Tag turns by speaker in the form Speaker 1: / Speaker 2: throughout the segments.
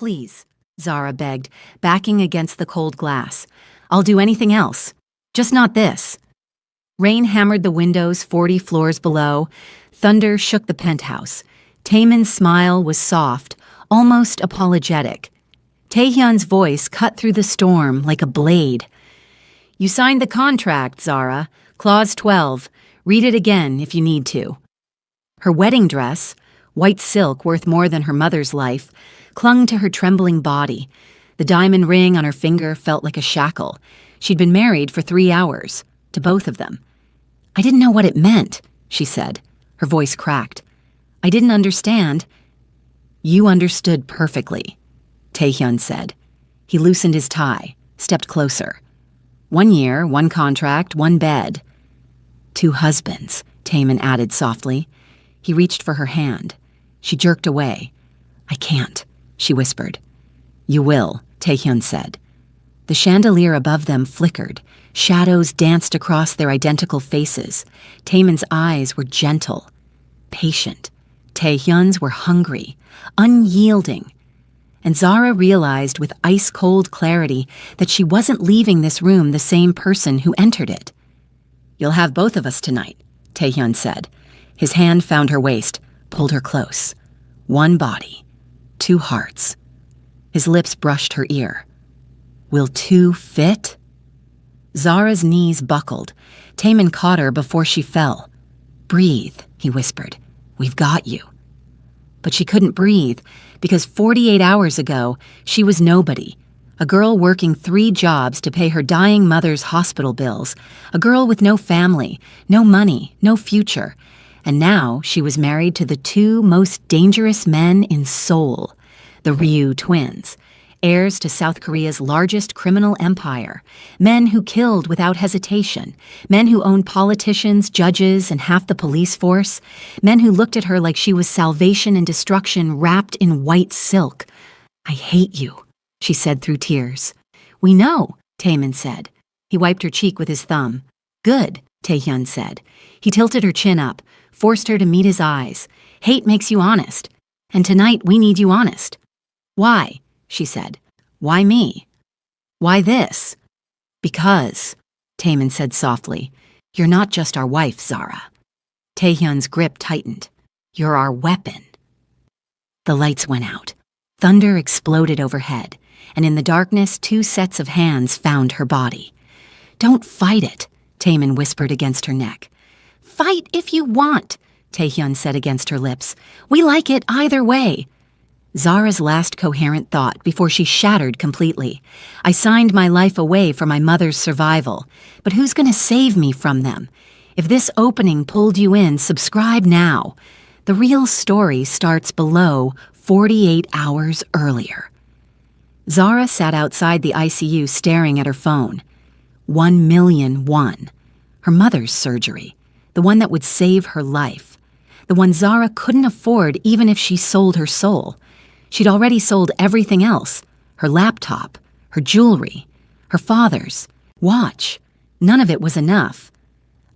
Speaker 1: please, Zara begged, backing against the cold glass. I'll do anything else. Just not this. Rain hammered the windows 40 floors below. Thunder shook the penthouse. Taemin's smile was soft, almost apologetic. Taehyun's voice cut through the storm like a blade. You signed the contract, Zara. Clause 12. Read it again if you need to. Her wedding dress, white silk worth more than her mother's life, clung to her trembling body. The diamond ring on her finger felt like a shackle. She'd been married for 3 hours, to both of them. I didn't know what it meant, she said. Her voice cracked. I didn't understand. You understood perfectly, Taehyun said. He loosened his tie, stepped closer. 1 year, 1 contract, 1 bed. 2 husbands, Taemin added softly. He reached for her hand. She jerked away. I can't, she whispered. You will, Taehyun said. The chandelier above them flickered. Shadows danced across their identical faces. Taemin's eyes were gentle, patient. Taehyun's were hungry, unyielding. And Zara realized with ice-cold clarity that she wasn't leaving this room the same person who entered it. You'll have both of us tonight, Taehyun said. His hand found her waist, pulled her close. 1 body, 2 hearts. His lips brushed her ear. Will 2 fit? Zara's knees buckled. Taemin caught her before she fell. Breathe, he whispered. We've got you. But she couldn't breathe because 48 hours ago, she was nobody. A girl working 3 jobs to pay her dying mother's hospital bills. A girl with no family, no money, no future. And now she was married to the 2 most dangerous men in Seoul, the Ryu twins, heirs to South Korea's largest criminal empire, men who killed without hesitation, men who owned politicians, judges, and half the police force, men who looked at her like she was salvation and destruction wrapped in white silk. I hate you, she said through tears. We know, Taemin said. He wiped her cheek with his thumb. Good, Taehyun said. He tilted her chin up, forced her to meet his eyes. Hate makes you honest. And tonight we need you honest. Why? She said. Why me? Why this? Because, Taemin said softly, you're not just our wife, Zara. Taehyun's grip tightened. You're our weapon. The lights went out. Thunder exploded overhead, and in the darkness 2 sets of hands found her body. Don't fight it, Taemin whispered against her neck. Fight if you want, Taehyun said against her lips. We like it either way. Zara's last coherent thought before she shattered completely. I signed my life away for my mother's survival, but who's going to save me from them? If this opening pulled you in, subscribe now. The real story starts below 48 hours earlier. Zara sat outside the ICU staring at her phone. 1,000,001. Her mother's surgery, the one that would save her life. The one Zara couldn't afford even if she sold her soul. She'd already sold everything else, her laptop, her jewelry, her father's, watch. None of it was enough.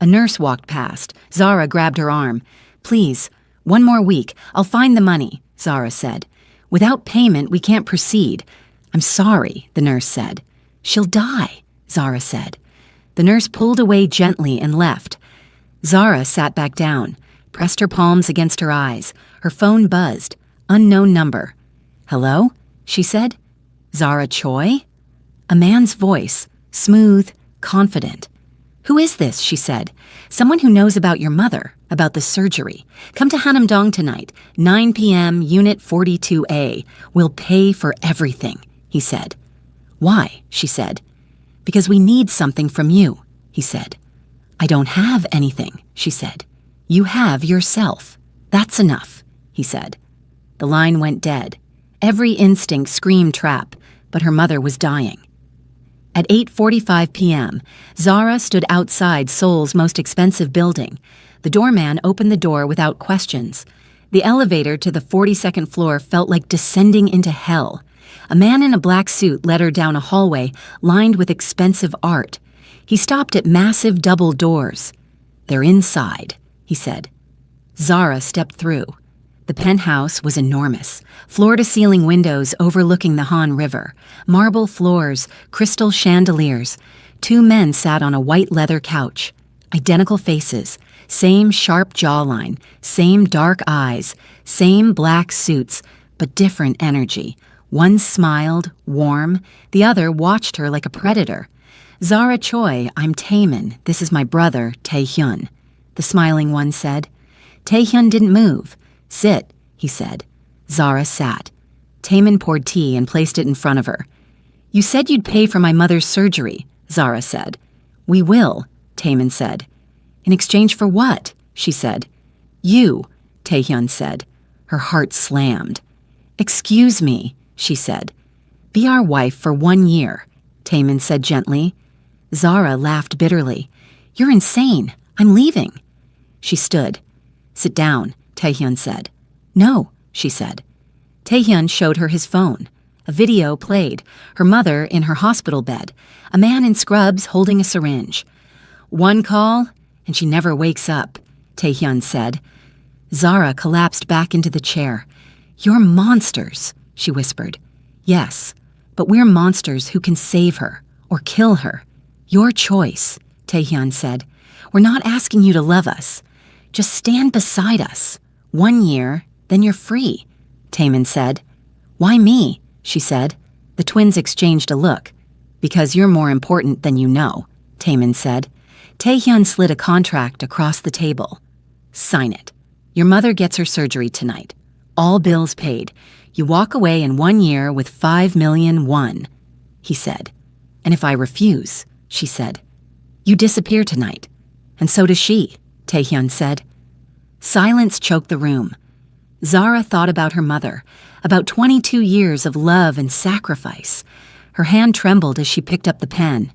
Speaker 1: A nurse walked past. Zara grabbed her arm. Please, 1 more week. I'll find the money, Zara said. Without payment, we can't proceed. I'm sorry, the nurse said. She'll die, Zara said. The nurse pulled away gently and left. Zara sat back down, pressed her palms against her eyes. Her phone buzzed. Unknown number. Hello? She said. Zara Choi? A man's voice, smooth, confident. Who is this? She said. Someone who knows about your mother, about the surgery. Come to Hanamdong tonight, 9 p.m., Unit 42A. We'll pay for everything, he said. Why? She said. Because we need something from you, he said. I don't have anything, she said. You have yourself. That's enough, he said. The line went dead. Every instinct screamed trap, but her mother was dying. At 8:45 p.m., Zara stood outside Seoul's most expensive building. The doorman opened the door without questions. The elevator to the 42nd floor felt like descending into hell. A man in a black suit led her down a hallway lined with expensive art. He stopped at massive double doors. They're inside, he said. Zara stepped through. The penthouse was enormous, floor-to-ceiling windows overlooking the Han River, marble floors, crystal chandeliers. 2 men sat on a white leather couch. Identical faces, same sharp jawline, same dark eyes, same black suits, but different energy. One smiled, warm, the other watched her like a predator. "Zara Choi, I'm Taemin. This is my brother, Taehyun," the smiling one said. Taehyun didn't move. "Sit," he said. Zara sat. Taemin poured tea and placed it in front of her. "You said you'd pay for my mother's surgery," Zara said. "We will," Taemin said. "In exchange for what?" she said. "You," Taehyun said. Her heart slammed. "Excuse me," she said. "Be our wife for 1 year," Taemin said gently. Zara laughed bitterly. "You're insane. I'm leaving." She stood. "Sit down," Taehyun said. "No," she said. Taehyun showed her his phone. A video played, her mother in her hospital bed, a man in scrubs holding a syringe. "One call, and she never wakes up," Taehyun said. Zara collapsed back into the chair. "You're monsters," she whispered. "Yes, but we're monsters who can save her, or kill her. Your choice," Taehyun said. "We're not asking you to love us. Just stand beside us. 1 year, then you're free," Taemin said. "Why me?" she said. The twins exchanged a look. "Because you're more important than you know," Taemin said. Taehyun slid a contract across the table. "Sign it. Your mother gets her surgery tonight. All bills paid. You walk away in 1 year with 5 million won," he said. "And if I refuse," she said, "you disappear tonight. And so does she," Taehyun said. Silence choked the room. Zara thought about her mother, about 22 years of love and sacrifice. Her hand trembled as she picked up the pen.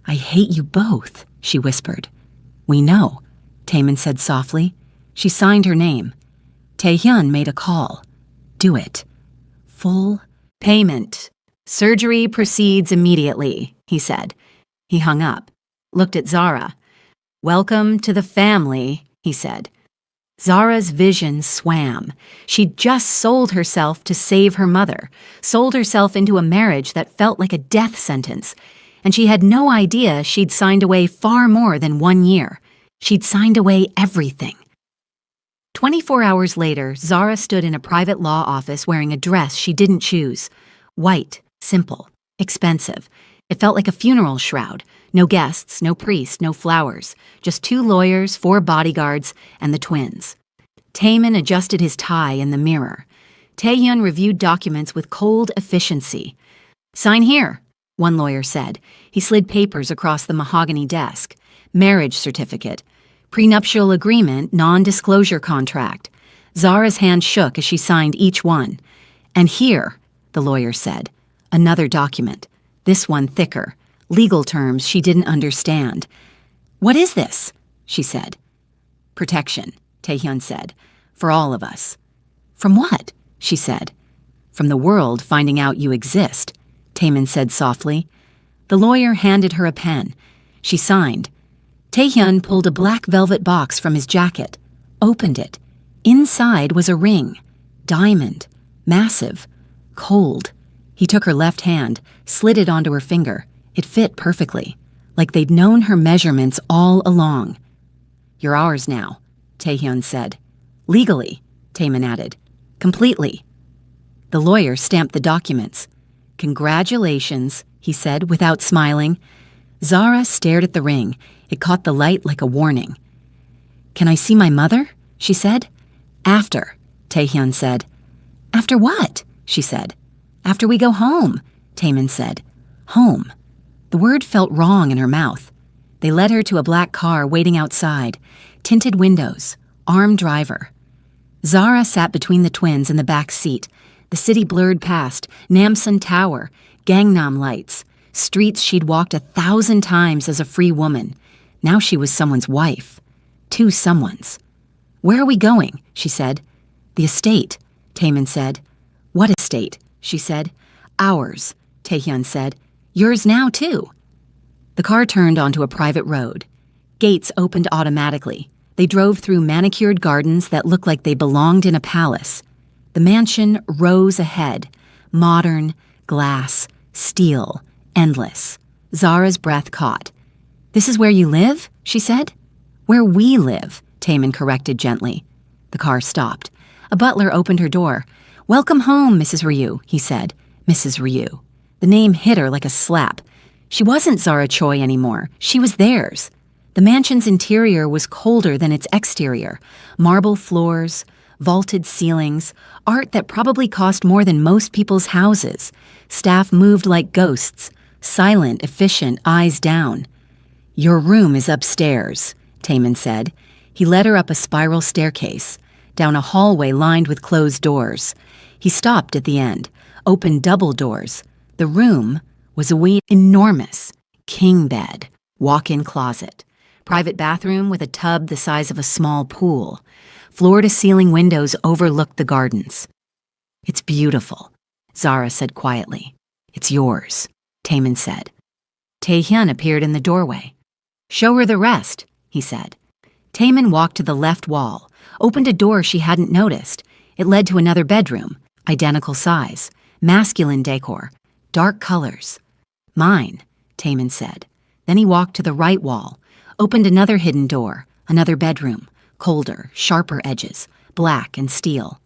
Speaker 1: "I hate you both," she whispered. "We know," Taemin said softly. She signed her name. Taehyun made a call. "Do it. Full payment. Surgery proceeds immediately," he said. He hung up, looked at Zara. "Welcome to the family," he said. Zara's vision swam. She'd just sold herself to save her mother, sold herself into a marriage that felt like a death sentence, and she had no idea she'd signed away far more than 1 year. She'd signed away everything. 24 hours later, Zara stood in a private law office wearing a dress she didn't choose. White, simple, expensive. It felt like a funeral shroud. No guests, no priest, no flowers. Just 2 lawyers, 4 bodyguards, and the twins. Taemin adjusted his tie in the mirror. Taehyun reviewed documents with cold efficiency. "Sign here," one lawyer said. He slid papers across the mahogany desk. "Marriage certificate. Prenuptial agreement, non-disclosure contract." Zara's hand shook as she signed each one. "And here," the lawyer said, "another document. This one thicker. Legal terms she didn't understand." "What is this?" she said. "Protection," Taehyun said. "For all of us." "From what?" she said. "From the world finding out you exist," Taemin said softly. The lawyer handed her a pen. She signed. Taehyun pulled a black velvet box from his jacket, opened it. Inside was a ring. Diamond. Massive. Cold. He took her left hand, slid it onto her finger. It fit perfectly, like they'd known her measurements all along. "You're ours now," Taehyun said. "Legally," Taemin added. "Completely." The lawyer stamped the documents. "Congratulations," he said without smiling. Zara stared at the ring. It caught the light like a warning. "Can I see my mother?" she said. "After," Taehyun said. "After what?" she said. "After we go home," Taemin said. Home. The word felt wrong in her mouth. They led her to a black car waiting outside. Tinted windows. Armed driver. Zara sat between the twins in the back seat. The city blurred past. Namsan Tower. Gangnam lights. Streets she'd walked 1,000 times as a free woman. Now she was someone's wife. 2 someones. "Where are we going?" she said. "The estate," Taemin said. "What estate?" she said. "Ours," Taehyun said. "Yours now, too." The car turned onto a private road. Gates opened automatically. They drove through manicured gardens that looked like they belonged in a palace. The mansion rose ahead, modern, glass, steel, endless. Zara's breath caught. "This is where you live?" she said. "Where we live," Taman corrected gently. The car stopped. A butler opened her door. "Welcome home, Mrs. Ryu," he said. Mrs. Ryu. The name hit her like a slap. She wasn't Zara Choi anymore. She was theirs. The mansion's interior was colder than its exterior. Marble floors, vaulted ceilings, art that probably cost more than most people's houses. Staff moved like ghosts, silent, efficient, eyes down. "Your room is upstairs," Taman said. He led her up a spiral staircase, down a hallway lined with closed doors. He stopped at the end, opened double doors. The room was a enormous king bed, walk-in closet, private bathroom with a tub the size of a small pool. Floor-to-ceiling windows overlooked the gardens. "It's beautiful," Zara said quietly. "It's yours," Taman said. Taehyun appeared in the doorway. "Show her the rest," he said. Taman walked to the left wall, opened a door she hadn't noticed. It led to another bedroom, identical size, masculine decor, dark colors. "Mine," Taman said. Then he walked to the right wall, opened another hidden door, another bedroom, colder, sharper edges, black and steel.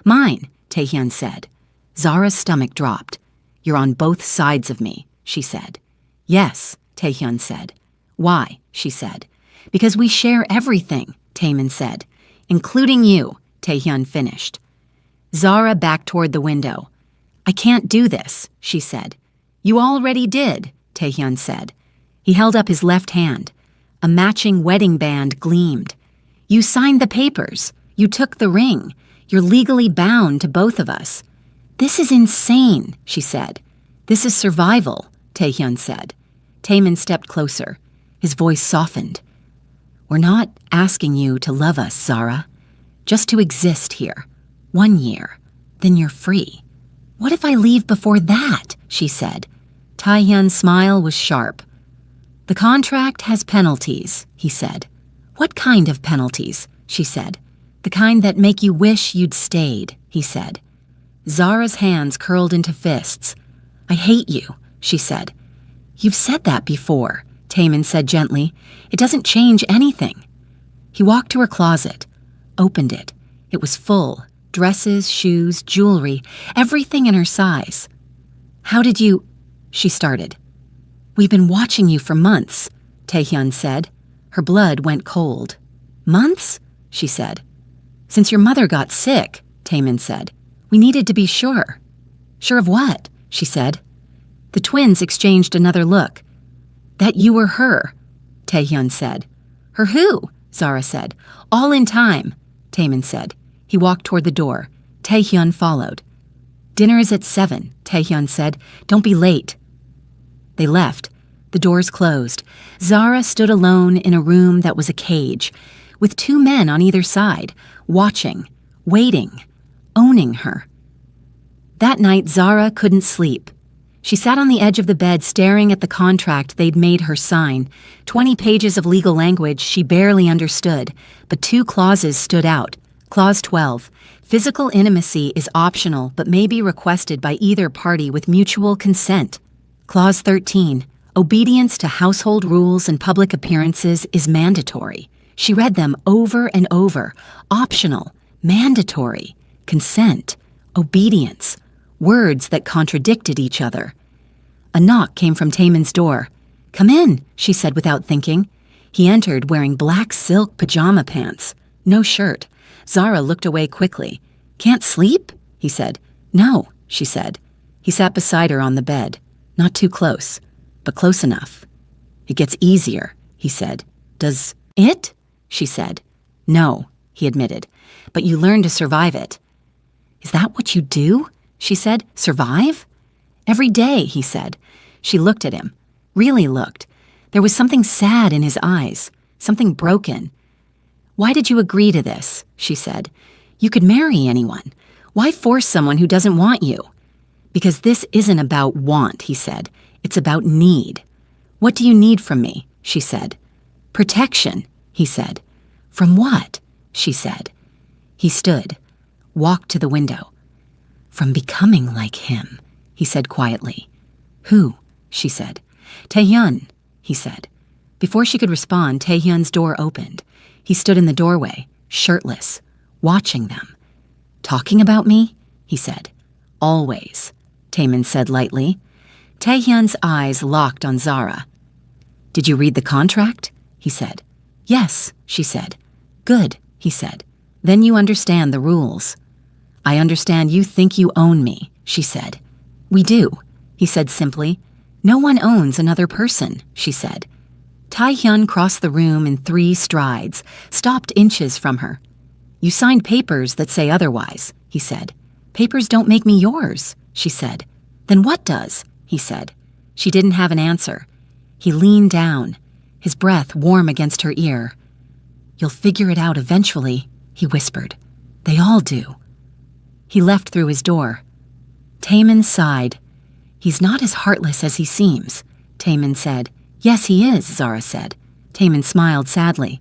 Speaker 1: "Mine," Taehyun said. Zara's stomach dropped. "You're on both sides of me," she said. "Yes," Taehyun said. "Why?" she said. "Because we share everything," Taman said. "Including you," Taehyun finished. Zara backed toward the window. "I can't do this," she said. "You already did," Taehyun said. He held up his left hand. A matching wedding band gleamed. "You signed the papers. You took the ring. You're legally bound to both of us." "This is insane," she said. "This is survival," Taehyun said. Taman stepped closer. His voice softened. "We're not asking you to love us, Zara. Just to exist here. 1 year. Then you're free." "What if I leave before that?" she said. Taehyun's smile was sharp. "The contract has penalties," he said. "What kind of penalties?" she said. "The kind that make you wish you'd stayed," he said. Zara's hands curled into fists. "I hate you," she said. "You've said that before," Taman said gently. "It doesn't change anything." He walked to her closet, opened it. It was full. Dresses, shoes, jewelry, everything in her size. "How did you—" she started. "We've been watching you for months," Taehyun said. Her blood went cold. "Months?" she said. "Since your mother got sick," Taman said. "We needed to be sure." "Sure of what?" she said. The twins exchanged another look. "That you were her," Taehyun said. "Her who?" Zara said. "All in time," Taman said. He walked toward the door. Taehyun followed. "Dinner is at 7, Taehyun said. "Don't be late." They left. The doors closed. Zara stood alone in a room that was a cage, with 2 men on either side, watching, waiting, owning her. That night, Zara couldn't sleep. She sat on the edge of the bed staring at the contract they'd made her sign, 20 pages of legal language she barely understood, but 2 clauses stood out. Clause 12, physical intimacy is optional but may be requested by either party with mutual consent. Clause 13, obedience to household rules and public appearances is mandatory. She read them over and over. Optional, mandatory, consent, obedience, words that contradicted each other. A knock came from Taman's door. "Come in," she said without thinking. He entered wearing black silk pajama pants, no shirt. Zara looked away quickly. "Can't sleep?" he said. "No," she said. He sat beside her on the bed. Not too close, but close enough. "It gets easier," he said. "Does it?" she said. "No," he admitted, "but you learn to survive it." "Is that what you do?" she said. "Survive?" "Every day," he said. She looked at him, really looked. There was something sad in his eyes, something broken. "Why did you agree to this?" she said. "You could marry anyone. Why force someone who doesn't want you?" "Because this isn't about want," he said. "It's about need." "What do you need from me?" she said. "Protection," he said. From what? She said. He stood, walked to the window. From becoming like him, he said quietly. Who? She said. Taehyun, he said. Before she could respond, Taehyun's door opened. He stood in the doorway, shirtless, watching them. Talking about me? He said. Always, Taemin said lightly. Taehyun's eyes locked on Zara. Did you read the contract? He said. Yes, she said. Good, he said. Then you understand the rules. I understand you think you own me, she said. We do, he said simply. No one owns another person, she said. Taehyun crossed the room in 3 strides, stopped inches from her. You signed papers that say otherwise, he said. Papers don't make me yours, she said. Then what does? He said. She didn't have an answer. He leaned down, his breath warm against her ear. You'll figure it out eventually, he whispered. They all do. He left through his door. Taemin sighed. He's not as heartless as he seems, Taemin said. Yes, he is, Zara said. Taemin smiled sadly.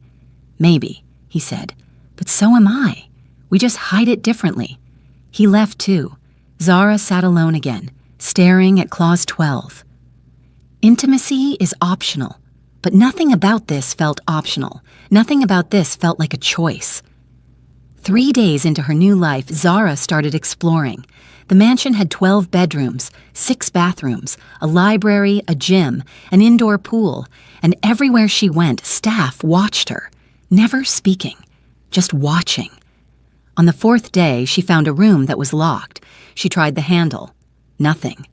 Speaker 1: Maybe, he said. But so am I. We just hide it differently. He left too. Zara sat alone again, staring at clause 12. Intimacy is optional, but nothing about this felt optional. Nothing about this felt like a choice. 3 days into her new life, Zara started exploring. The mansion had 12 bedrooms, 6 bathrooms, a library, a gym, an indoor pool, and everywhere she went, staff watched her, never speaking, just watching. On the 4th day, she found a room that was locked. She tried the handle. Nothing.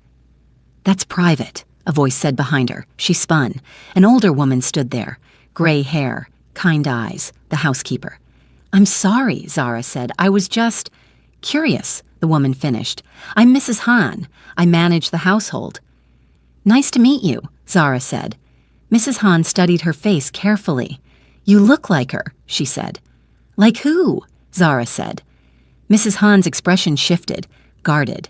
Speaker 1: That's private, a voice said behind her. She spun. An older woman stood there, gray hair, kind eyes, the housekeeper. I'm sorry, Zara said. I was just curious, the woman finished. I'm Mrs. Han. I manage the household. Nice to meet you, Zara said. Mrs. Han studied her face carefully. You look like her, she said. Like who? Zara said. Mrs. Han's expression shifted, guarded.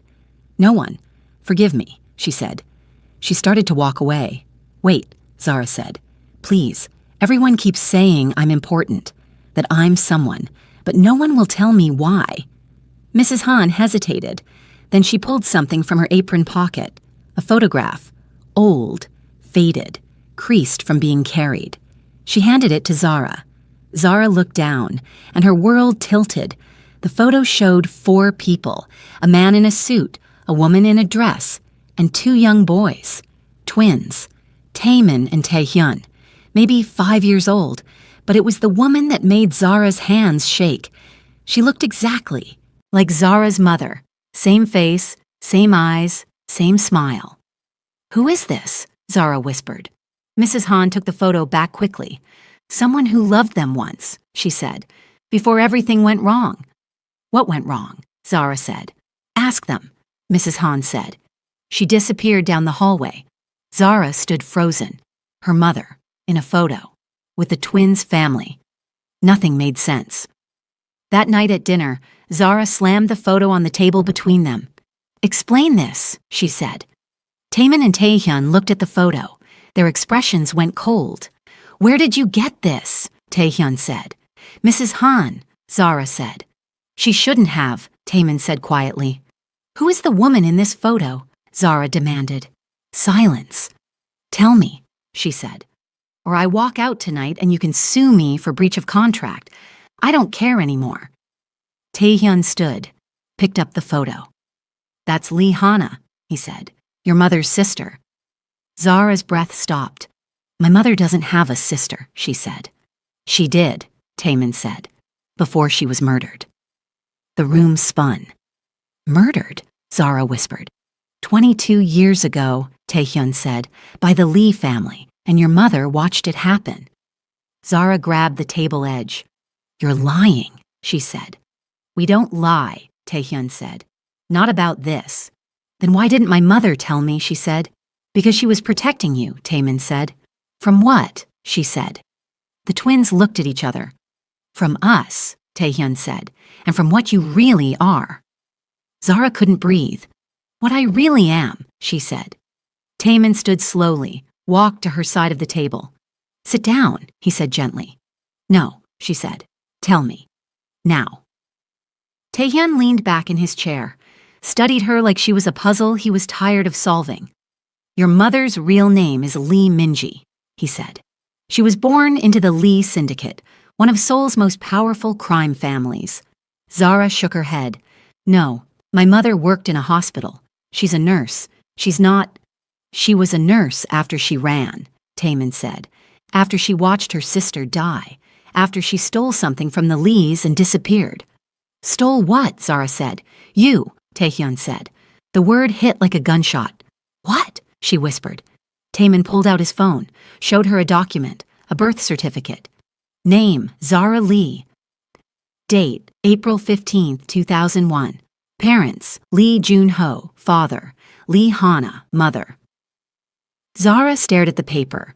Speaker 1: No one. Forgive me, she said. She started to walk away. Wait, Zara said. Please, everyone keeps saying I'm important, that I'm someone, but no one will tell me why. Mrs. Han hesitated. Then she pulled something from her apron pocket, a photograph, old, faded, creased from being carried. She handed it to Zara. Zara looked down, and her world tilted. The photo showed 4 people, a man in a suit, a woman in a dress, and 2 young boys, twins, Taemin and Taehyun, maybe 5 years old, but it was the woman that made Zara's hands shake. She looked exactly like Zara's mother, same face, same eyes, same smile. Who is this? Zara whispered. Mrs. Han took the photo back quickly. Someone who loved them once, she said, before everything went wrong. What went wrong? Zara said. Ask them, Mrs. Han said. She disappeared down the hallway. Zara stood frozen, her mother, in a photo, with the twins' family. Nothing made sense. That night at dinner, Zara slammed the photo on the table between them. Explain this, she said. Taemin and Taehyun looked at the photo. Their expressions went cold. Where did you get this? Taehyun said. Mrs. Han, Zara said. She shouldn't have, Taemin said quietly. Who is the woman in this photo? Zara demanded. Silence. Tell me, she said. Or I walk out tonight and you can sue me for breach of contract. I don't care anymore. Taehyun stood, picked up the photo. That's Lee Hana, he said. Your mother's sister. Zara's breath stopped. My mother doesn't have a sister, she said. She did, Taemin said, before she was murdered. The room spun. Murdered, Zara whispered. 22 years ago, Taehyun said, by the Lee family, and your mother watched it happen. Zara grabbed the table edge. You're lying, she said. We don't lie, Taehyun said. Not about this. Then why didn't my mother tell me, she said. Because she was protecting you, Taemin said. From what? She said. The twins looked at each other. From us, Taehyun said, and from what you really are. Zara couldn't breathe. What I really am, she said. Taemin stood slowly, walked to her side of the table. Sit down, he said gently. No, she said. Tell me. Now. Taehyun leaned back in his chair, studied her like she was a puzzle he was tired of solving. Your mother's real name is Lee Minji, he said. She was born into the Lee Syndicate, one of Seoul's most powerful crime families. Zara shook her head. No, my mother worked in a hospital. She's a nurse. She's not. She was a nurse after she ran, Taemin said. After she watched her sister die. After she stole something from the Lees and disappeared. Stole what? Zara said. You, Taehyun said. The word hit like a gunshot. What? She whispered. Taemin pulled out his phone, showed her a document, a birth certificate. Name, Zara Lee. Date, April 15th, 2001. Parents, Lee Jun-ho, father. Lee Hana, mother. Zara stared at the paper.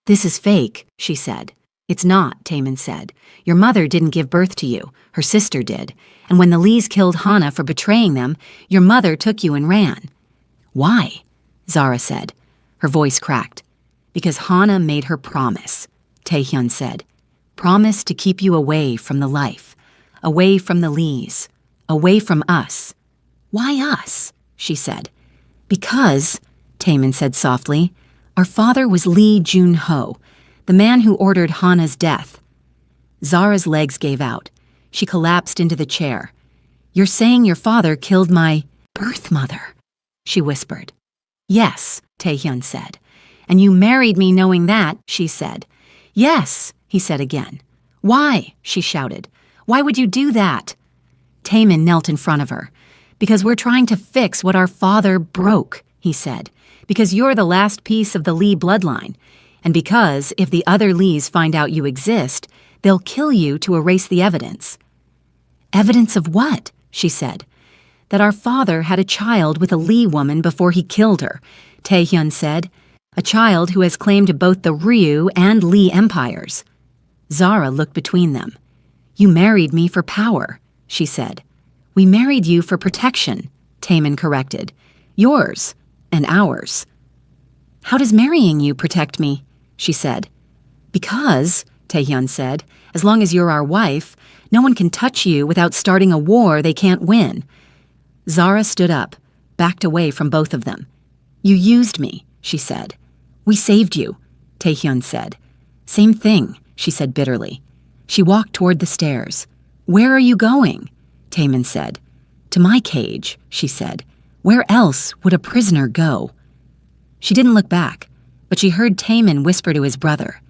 Speaker 1: This is fake, she said. It's not, Taemin said. Your mother didn't give birth to you. Her sister did. And when the Lees killed Hana for betraying them, your mother took you and ran. Why? Zara said. Her voice cracked. Because Hana made her promise, Taehyun said. Promise to keep you away from the life. Away from the Lees. Away from us. Why us? She said. Because, Taemin said softly, our father was Lee Jun-ho, the man who ordered Hana's death. Zara's legs gave out. She collapsed into the chair. You're saying your father killed my birth mother, she whispered. Yes, Taehyun said. And you married me knowing that, she said. Yes, he said again. Why? She shouted. Why would you do that? Taemin knelt in front of her. Because we're trying to fix what our father broke, he said. Because you're the last piece of the Lee bloodline. And because, if the other Lees find out you exist, they'll kill you to erase the evidence. Evidence of what? She said. That our father had a child with a Lee woman before he killed her, Taehyun said. A child who has claim to both the Ryu and Lee empires. Zara looked between them. You married me for power, she said. We married you for protection, Taemin corrected. Yours and ours. How does marrying you protect me? She said. Because, Taehyun said, as long as you're our wife, no one can touch you without starting a war they can't win. Zara stood up, backed away from both of them. You used me, she said. We saved you, Taehyun said. Same thing, she said bitterly. She walked toward the stairs. Where are you going? Taemin said. To my cage, she said. Where else would a prisoner go? She didn't look back, but she heard Taemin whisper to his brother.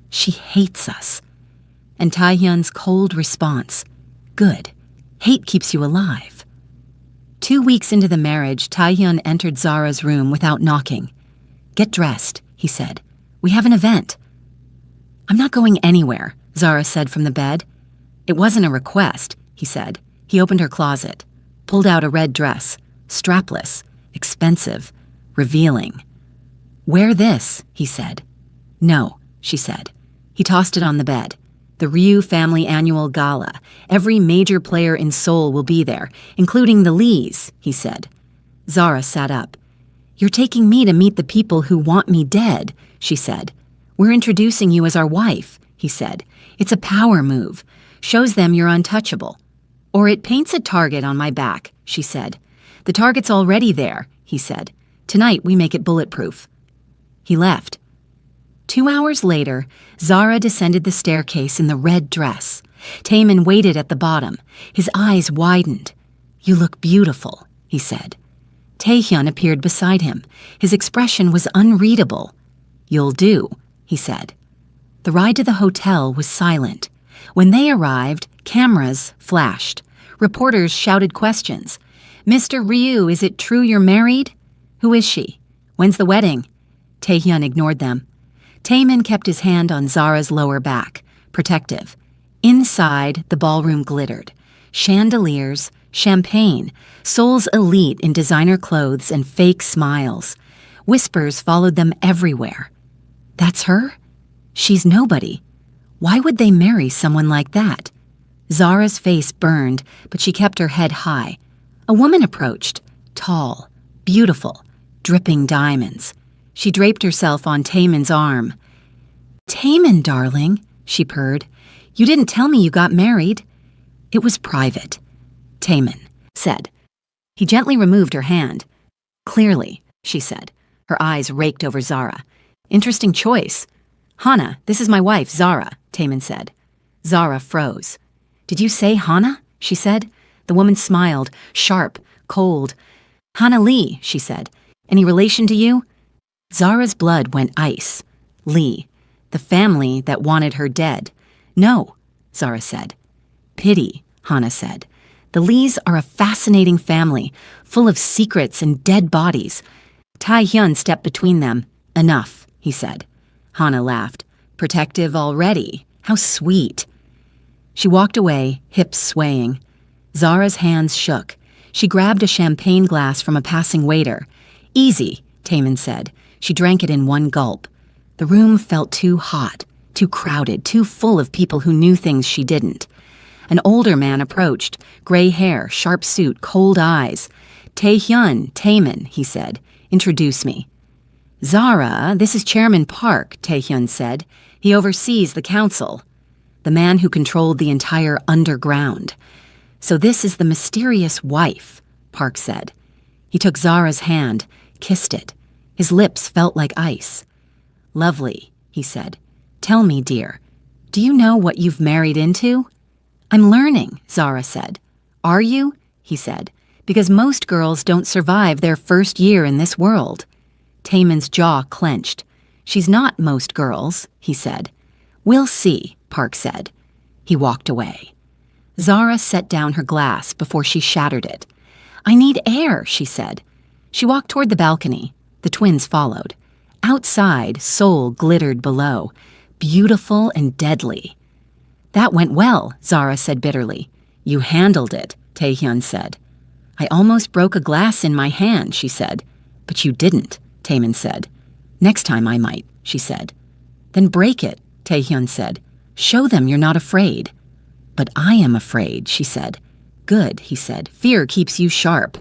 Speaker 1: She hates us. And Taehyun's cold response. Good. Hate keeps you alive. 2 weeks into the marriage, Taehyun entered Zara's room without knocking. Get dressed, he said. We have an event. I'm not going anywhere, Zara said from the bed. It wasn't a request, he said. He opened her closet, pulled out a red dress, strapless, expensive, revealing. Wear this, he said. No, she said. He tossed it on the bed. The Ryu family annual gala. Every major player in Seoul will be there, including the Lees, he said. Zara sat up. You're taking me to meet the people who want me dead, she said. We're introducing you as our wife, he said. It's a power move. Shows them you're untouchable. Or it paints a target on my back, she said. The target's already there, he said. Tonight we make it bulletproof. He left. 2 hours later, Zara descended the staircase in the red dress. Taemin waited at the bottom. His eyes widened. You look beautiful, he said. Taehyun appeared beside him. His expression was unreadable. You'll do, he said. The ride to the hotel was silent. When they arrived, cameras flashed. Reporters shouted questions. Mr. Ryu, is it true you're married? Who is she? When's the wedding? Taehyun ignored them. Taemin kept his hand on Zara's lower back, protective. Inside, the ballroom glittered. Chandeliers, champagne, Seoul's elite in designer clothes and fake smiles. Whispers followed them everywhere. That's her? She's nobody. Why would they marry someone like that? Zara's face burned, but she kept her head high. A woman approached, tall, beautiful, dripping diamonds. She draped herself on Taemin's arm. Taemin, darling, she purred. You didn't tell me you got married. It was private, Taemin said. He gently removed her hand. Clearly, she said. Her eyes raked over Zara. Interesting choice. Hana, this is my wife, Zara, Taemin said. Zara froze. Did you say Hana? She said. The woman smiled, sharp, cold. Hana Lee, she said. Any relation to you? Zara's blood went ice. Lee, the family that wanted her dead. No, Zara said. Pity, Hana said. The Lees are a fascinating family, full of secrets and dead bodies. Tae-hyun stepped between them. Enough, he said. Hana laughed. Protective already. How sweet. She walked away, hips swaying. Zara's hands shook. She grabbed a champagne glass from a passing waiter. Easy, Taemin said. She drank it in one gulp. The room felt too hot, too crowded, too full of people who knew things she didn't. An older man approached, gray hair, sharp suit, cold eyes. Tae-hyun, Taemin, he said. Introduce me. Zara, this is Chairman Park, Tae-hyun said. He oversees the council. The man who controlled the entire underground. So this is the mysterious wife, Park said. He took Zara's hand, kissed it. His lips felt like ice. Lovely, he said. Tell me, dear, do you know what you've married into? I'm learning, Zara said. Are you? He said. Because most girls don't survive their first year in this world. Taemin's jaw clenched. She's not most girls, he said. We'll see, Park said. He walked away. Zara set down her glass before she shattered it. I need air, she said. She walked toward the balcony. The twins followed. Outside, Seoul glittered below, beautiful and deadly. That went well, Zara said bitterly. You handled it, Tae-hyun said. I almost broke a glass in my hand, she said. But you didn't, Taemin said. Next time I might, she said. Then break it, Tae-hyun said. Show them you're not afraid. But I am afraid, she said. Good, he said. Fear keeps you sharp.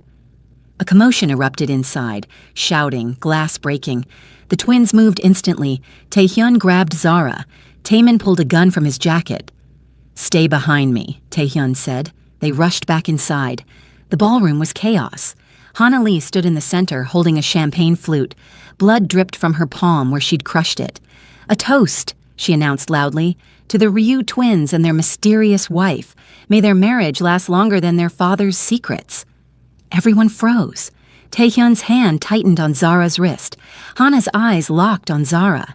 Speaker 1: A commotion erupted inside, shouting, glass breaking. The twins moved instantly. Tae-hyun grabbed Zara. Taemin pulled a gun from his jacket. Stay behind me, Tae-hyun said. They rushed back inside. The ballroom was chaos. Hana Lee stood in the center, holding a champagne flute. Blood dripped from her palm where she'd crushed it. A toast, she announced loudly, to the Ryu twins and their mysterious wife. May their marriage last longer than their father's secrets. Everyone froze. Taehyun's hand tightened on Zara's wrist. Hana's eyes locked on Zara.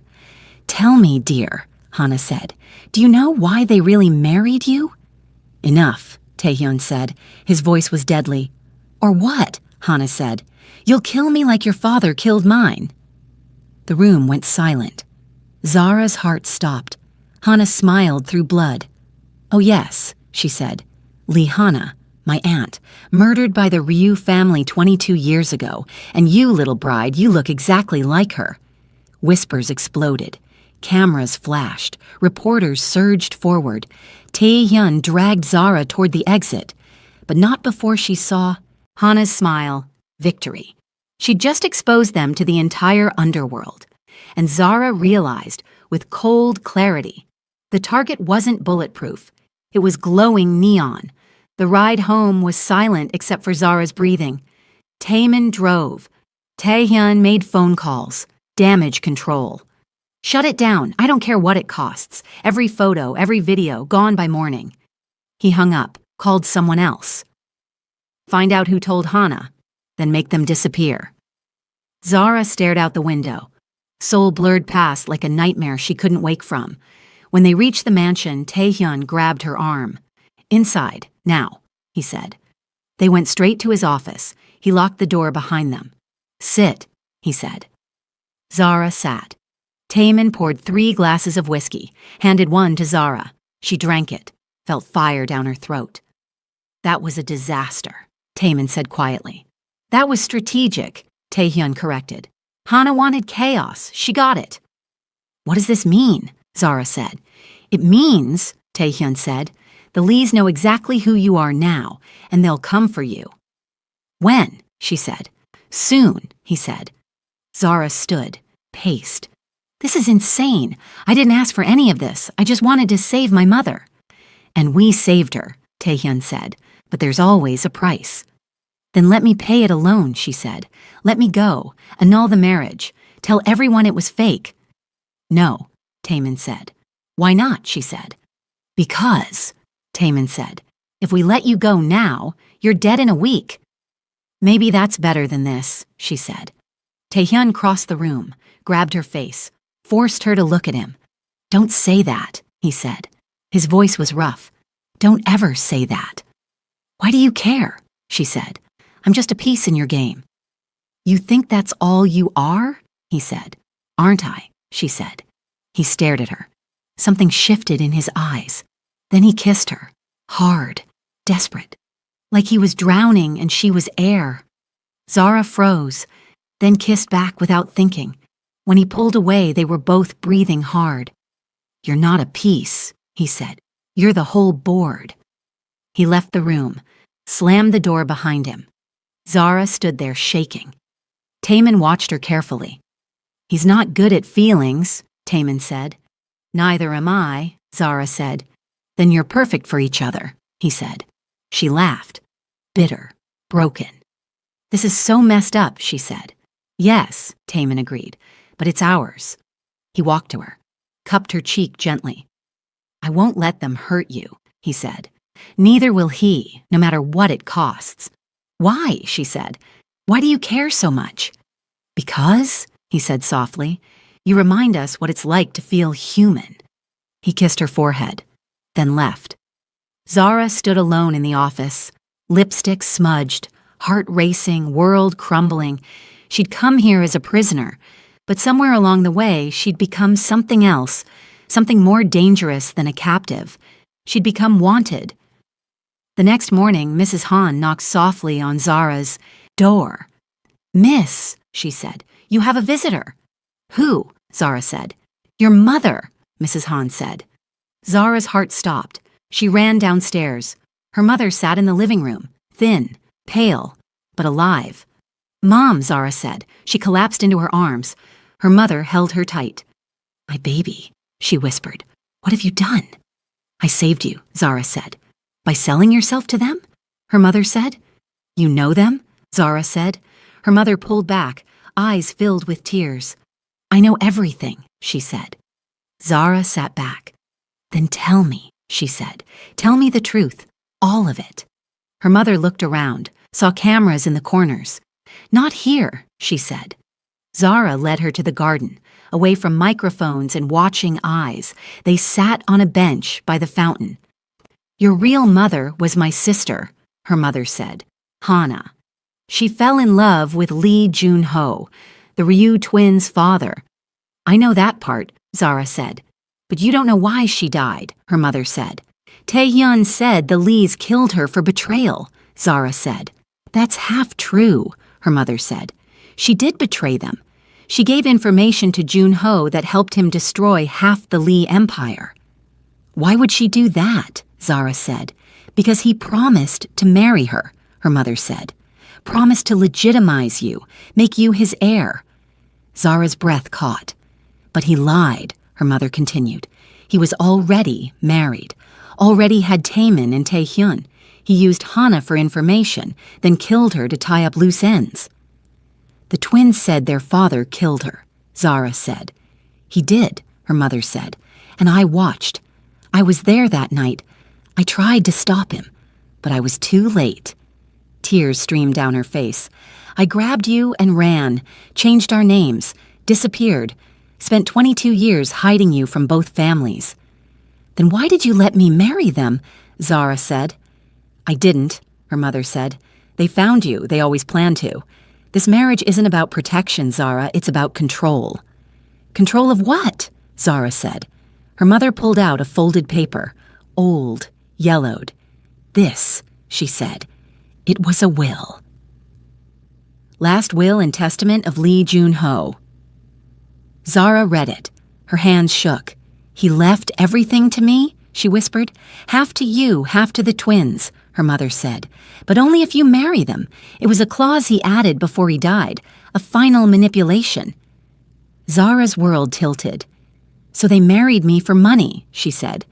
Speaker 1: Tell me, dear, Hana said. Do you know why they really married you? Enough, Taehyun said. His voice was deadly. Or what? Hana said. You'll kill me like your father killed mine. The room went silent. Zara's heart stopped. Hana smiled through blood. Oh yes, she said. Lee Hana, my aunt, murdered by the Ryu family 22 years ago, and you, little bride, you look exactly like her. Whispers exploded. Cameras flashed. Reporters surged forward. Tae-hyun dragged Zara toward the exit, but not before she saw Hana's smile, victory. She'd just exposed them to the entire underworld, and Zara realized, with cold clarity, the target wasn't bulletproof. It was glowing neon. The ride home was silent except for Zara's breathing. Taemin drove. Tae-hyun made phone calls. Damage control. Shut it down. I don't care what it costs. Every photo, every video, gone by morning. He hung up, called someone else. Find out who told Hana, then make them disappear. Zara stared out the window. Seoul blurred past like a nightmare she couldn't wake from. When they reached the mansion, Tae-hyun grabbed her arm. Inside, now, he said. They went straight to his office. He locked the door behind them. Sit, he said. Zara sat. Taemin poured 3 glasses of whiskey, handed one to Zara. She drank it, felt fire down her throat. That was a disaster, Taemin said quietly. That was strategic, Tae-hyun corrected. Hana wanted chaos. She got it. What does this mean? Zara said. It means, Tae-hyun said, the Lees know exactly who you are now, and they'll come for you. When? She said. Soon, he said. Zara stood, paced. This is insane. I didn't ask for any of this. I just wanted to save my mother. And we saved her, Taehyun said, but there's always a price. Then let me pay it alone, she said. Let me go, annul the marriage, tell everyone it was fake. No, Taemin said. Why not, she said. Because, Taemin said, if we let you go now, you're dead in a week. Maybe that's better than this, she said. Taehyun crossed the room, grabbed her face, forced her to look at him. Don't say that, he said. His voice was rough. Don't ever say that. Why do you care? She said. I'm just a piece in your game. You think that's all you are? He said. Aren't I? She said. He stared at her. Something shifted in his eyes. Then he kissed her, hard, desperate, like he was drowning and she was air. Zara froze, then kissed back without thinking. When he pulled away, they were both breathing hard. You're not a piece, he said. You're the whole board. He left the room, slammed the door behind him. Zara stood there shaking. Taemin watched her carefully. He's not good at feelings, Taemin said. Neither am I, Zara said. Then you're perfect for each other, he said. She laughed, bitter, broken. This is so messed up, she said. Yes, Taemin agreed, but it's ours. He walked to her, cupped her cheek gently. I won't let them hurt you, he said. Neither will he, no matter what it costs. Why, she said. Why do you care so much? Because, he said softly, you remind us what it's like to feel human. He kissed her forehead, then left. Zara stood alone in the office, lipstick smudged, heart racing, world crumbling. She'd come here as a prisoner, but somewhere along the way she'd become something else, something more dangerous than a captive. She'd become wanted. The next morning, Mrs. Han knocked softly on Zara's door. Miss, she said, you have a visitor. Who? Zara said. Your mother, Mrs. Han said. Zara's heart stopped. She ran downstairs. Her mother sat in the living room, thin, pale, but alive. Mom, Zara said. She collapsed into her arms. Her mother held her tight. My baby, she whispered. What have you done? I saved you, Zara said. By selling yourself to them? Her mother said. You know them? Zara said. Her mother pulled back, eyes filled with tears. I know everything, she said. Zara sat back. Then tell me, she said. Tell me the truth, all of it. Her mother looked around, saw cameras in the corners. Not here, she said. Zara led her to the garden, away from microphones and watching eyes. They sat on a bench by the fountain. Your real mother was my sister, her mother said, Hana. She fell in love with Lee Jun-ho, the Ryu twins' father. I know that part, Zara said. But you don't know why she died, her mother said. Taehyun said the Lees killed her for betrayal, Zara said. That's half true, her mother said. She did betray them. She gave information to Jun-ho that helped him destroy half the Lee empire. Why would she do that? Zara said. Because he promised to marry her, her mother said. Promised to legitimize you, make you his heir. Zara's breath caught. But he lied, her mother continued. He was already married, already had Taemin and Taehyun. He used Hana for information, then killed her to tie up loose ends. The twins said their father killed her, Zara said. He did, her mother said, and I watched. I was there that night. I tried to stop him, but I was too late. Tears streamed down her face. I grabbed you and ran, changed our names, disappeared, spent 22 years hiding you from both families. Then why did you let me marry them? Zara said. I didn't, her mother said. They found you, they always planned to. This marriage isn't about protection, Zara, it's about control. Control of what? Zara said. Her mother pulled out a folded paper, old, yellowed. This, she said. It was a will. Last will and testament of Lee Jun-ho. Zara read it. Her hands shook. He left everything to me, she whispered. Half to you, half to the twins, her mother said. But only if you marry them. It was a clause he added before he died, a final manipulation. Zara's world tilted. So they married me for money, she said.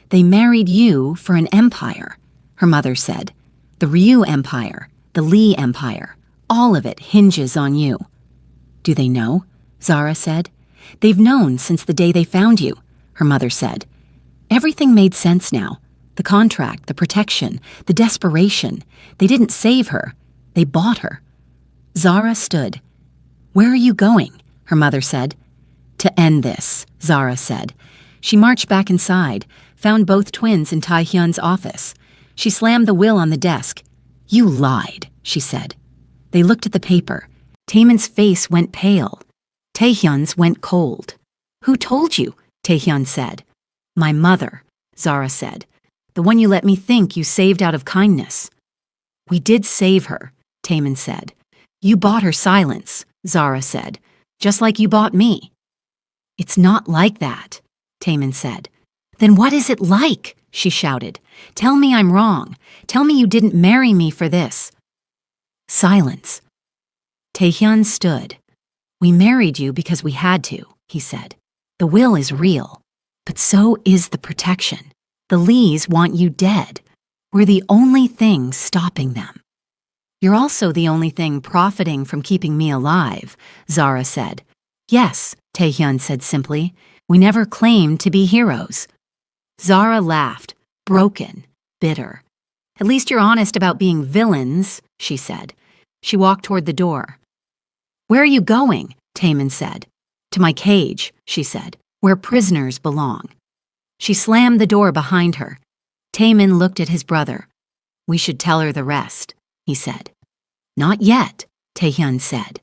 Speaker 1: They married you for an empire, her mother said. The Ryu Empire, the Lee Empire, all of it hinges on you. Do they know? Zara said. They've known since the day they found you, her mother said. Everything made sense now. The contract, the protection, the desperation. They didn't save her. They bought her. Zara stood. Where are you going? Her mother said. To end this, Zara said. She marched back inside, found both twins in Taehyun's office. She slammed the will on the desk. You lied, she said. They looked at the paper. Taemin's face went pale. Taehyun's went cold. Who told you? Taehyun said. My mother, Zara said. The one you let me think you saved out of kindness. We did save her, Taemin said. You bought her silence, Zara said, just like you bought me. It's not like that, Taemin said. Then what is it like? She shouted. Tell me I'm wrong. Tell me you didn't marry me for this. Silence. Taehyun stood. We married you because we had to, he said. The will is real, but so is the protection. The Lees want you dead. We're the only thing stopping them. You're also the only thing profiting from keeping me alive, Zara said. Yes, Taehyun said simply. We never claimed to be heroes. Zara laughed, broken, bitter. At least you're honest about being villains, she said. She walked toward the door. Where are you going? Taemin said. To my cage, she said, where prisoners belong. She slammed the door behind her. Taemin looked at his brother. We should tell her the rest, he said. Not yet, Taehyun said.